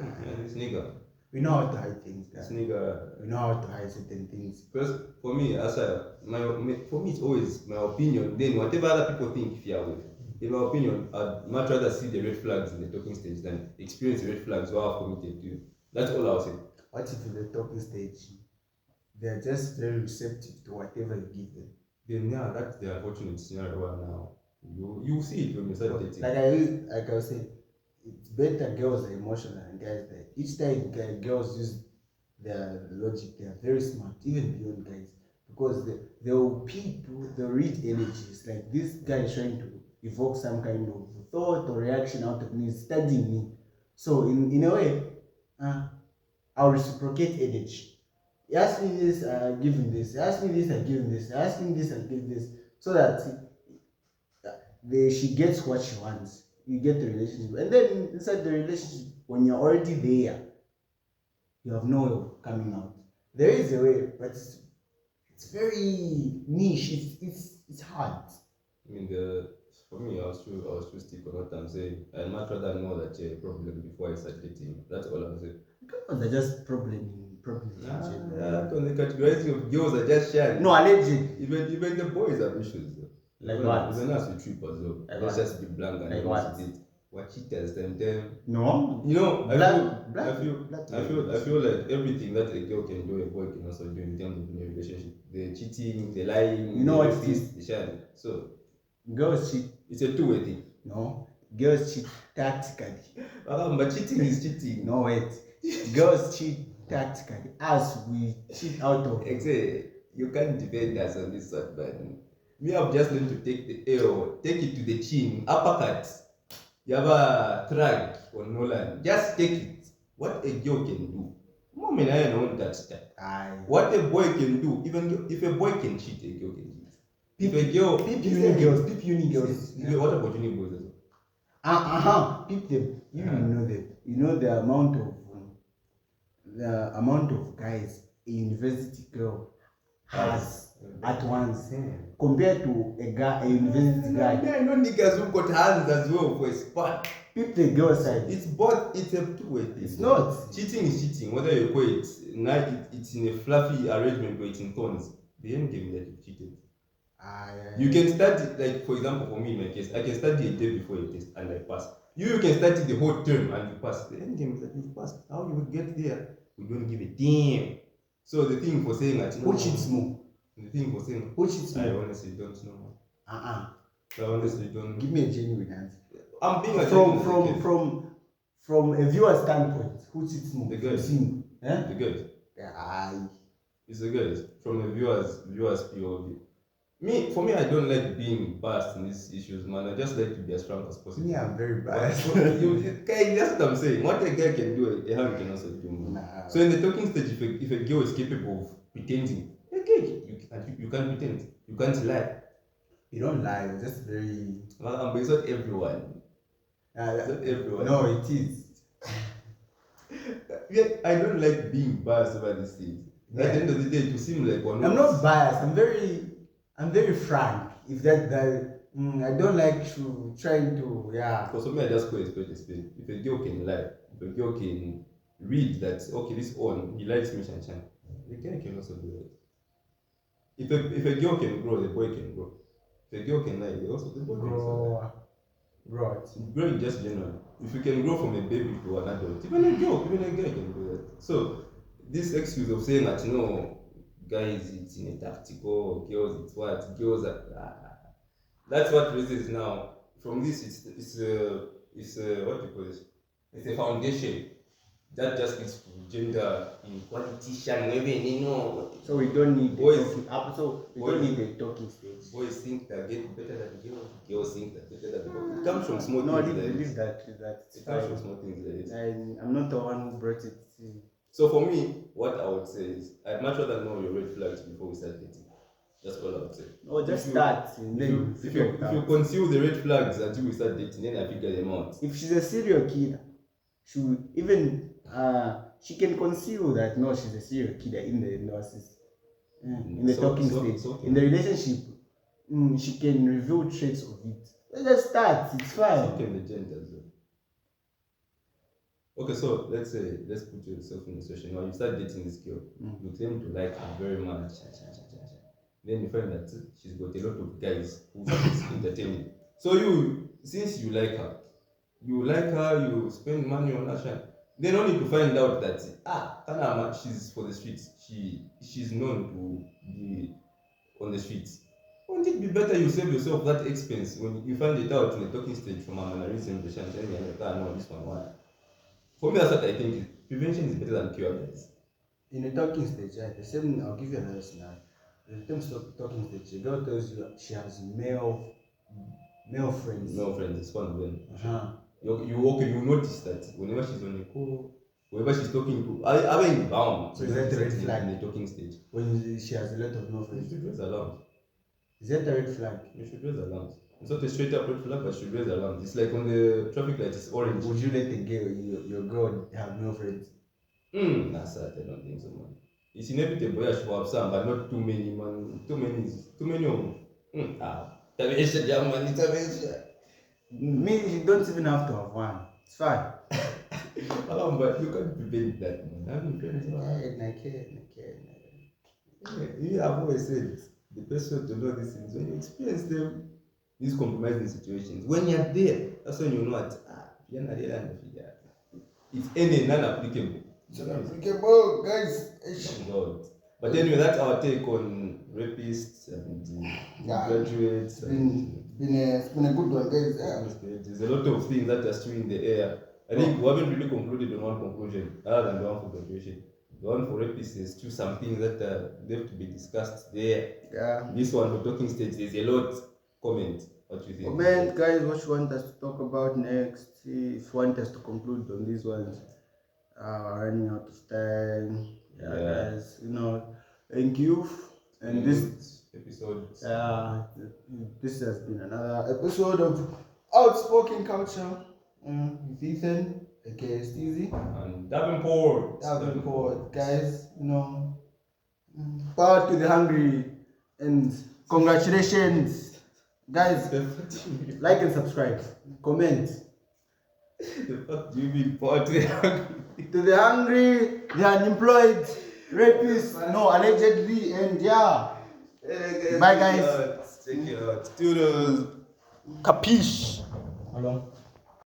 this nigga. We know how to hide things. This nigga. We know how to hide certain things. Because for me, it's always my opinion. Then whatever other people think, if you are with, in my opinion, I'd much rather see the red flags in the talking stage than experience the red flags while I've committed to you. That's all I'll say. What if in the talking stage, they're just very receptive to whatever you give them? Then that's the unfortunate scenario now. You see it when you start dating. Like I was saying, it's better girls are emotional than guys that each time girls use their logic, they are very smart, even beyond guys. Because they'll read energies. Like this guy is trying to evoke some kind of thought or reaction out of me, studying me. So in a way, I'll reciprocate energy. He asked me this, I give him this. He asked me this, I give him this. He asked me this, I give this. So that she gets what she wants. You get the relationship. And then inside the relationship, when you're already there, you have no way of coming out. There is a way, but it's very niche. It's hard. I mean, for me, I was too stick on what I'm saying. I'd much rather know that you're a problem before I start dating. That's all I'm saying. They're just problems. On the categorizing of girls are just sharing. No, allegedly. Even the boys have issues. Like what? Even us we trip as well. Let's just be blank and like what? What cheaters them. No. You know, I feel like everything that a girl can do, a boy can also do in terms of a relationship. The cheating, the lying, you know what it is? The sharing. So girls cheat. It's a two-way thing. No. Girls cheat tactically. But cheating is cheating. No, wait. Girls cheat tactically. As we cheat out of. Exactly. You can't defend us on this side, but me, I've just learned to take the arrow, take it to the chin, uppercut. You have a drag on Nolan. Just take it. What a girl can do. Mom and I don't that stuff. What a boy can do, even if a boy can cheat, a girl can cheat. If a girl, peep uni girls. What about uni boys as well? Peep them. You know them. You know the amount of guys a university girl has at once compared to a university guy. I know niggas who got hands as well for a spark. Pick the girl side. It's both. It's a two-way thing. It's not. Cheating is cheating. Whether you call it it's in a fluffy arrangement or it's in tones. The end game that you cheated. You can study, like for example, for me in my case, I can study a day before a test and I pass. You can study the whole term and you pass. The end game is that you pass. How you will get there? We don't give a damn. So the thing for saying that who cheats more? The thing for saying who cheats more? I honestly don't know. I honestly don't know. Give me a genuine answer. I'm being from a viewer standpoint, who cheats more? The girls. The girls. Yeah, it's a guys from a viewers POV. For me, I don't like being biased in these issues, man. I just like to be as frank as possible. Me, I'm very biased. Okay, that's what I'm saying. What a guy can do, a hand can also do. Nah. So in the talking stage, if a girl is capable of pretending, okay, you can't pretend. You can't lie. You don't lie. You're just very. But it's not everyone. It's not everyone. No, it is. Yeah, I don't like being biased over these things. Yeah. At the end of the day, to seem like one. I'm not biased. I'm very frank. If that I don't like to trying to Because for me, I just call it a spade. If a girl can lie, if a girl can read that, okay, this he likes me, Shan, the guy can also do it. If a girl can grow, the boy can grow. If a girl can lie, the boy can grow. Growing just general. If you can grow from a baby to an adult, even a guy can do that. So this excuse of saying that guys it's in a tactical, girls it's what, girls are that's what raises now. From this it's what do you call this? It's a foundation that just leads to gender inequality, So we don't need don't need the talking stage. Boys think they get better than girls think they're better than boys. It comes from small No, I things. didn't believe that. It comes from small things like this. I'm not the one who brought it. So for me, what I would say is I'd much rather know your red flags before we start dating. That's what I would say. No, just start. If you conceal the red flags until we start dating, then I figure them out. If she's a serial killer, she can conceal that no, she's a serial killer in the analysis, in the talking stage. Okay. In the relationship, she can reveal traits of it. Let's start. It's fine. So can the gender as well. Okay, so let's put yourself in a situation where you start dating this girl. You claim to like her very much. Then you find that she's got a lot of guys who is entertaining. So since you like her, you spend money on her. Then only to find out that she's for the streets. She's known to be on the streets. Won't it be better you save yourself that expense when you find it out in the talking stage from a mannerism? No, this one. For me, that's what I think. Prevention is better than cure, guys. In the talking stage, the same. I'll give you another scenario. In terms of talking stage, the girl tells you she has male friends. Male friends, it's one of them. You notice that whenever she's on a call, whoever she's talking to, I mean, bound. So is that a red flag in the talking stage? When she has a lot of male friends, you should raise alarms. Is that a red flag? You should raise alarms. It's not a straight up red flag, but you should raise alarms. It's like on the traffic light, it's orange. Would you let your girl have male friends? That's sad. I don't think so, man. It's inevitable. I should have some, but not too many, man. Too many of them. Me, you don't even have to have one. It's fine. But you can't prevent that, man. Having friends, I've always said the best way to know these things when you experience them, these compromising situations. When you're there, that's when you know that you're not there and figure. It's any non-applicable. It's applicable, guys. But anyway, that's our take on rapists and graduates. It's been a good one, guys. There's a lot of things that are still in the air. I think we haven't really concluded on one conclusion other than the one for graduation. The one for rapists is still some things that they have to be discussed there. Yeah. This one for talking stage, there's a lot. Comment what you think. Comment, guys, what you want us to talk about next. If you want us to conclude on these ones. Running out of time. Guys, thank you. And this episode. This has been another episode of Outspoken Culture with Ethan, aka Steezy, and Davenport, guys. Power to the hungry, and congratulations, guys. Like and subscribe, comment. The fuck do you mean power to the hungry? To the hungry, the unemployed, rapists, allegedly, and bye guys. Check it out. Students. Capiche. Hello.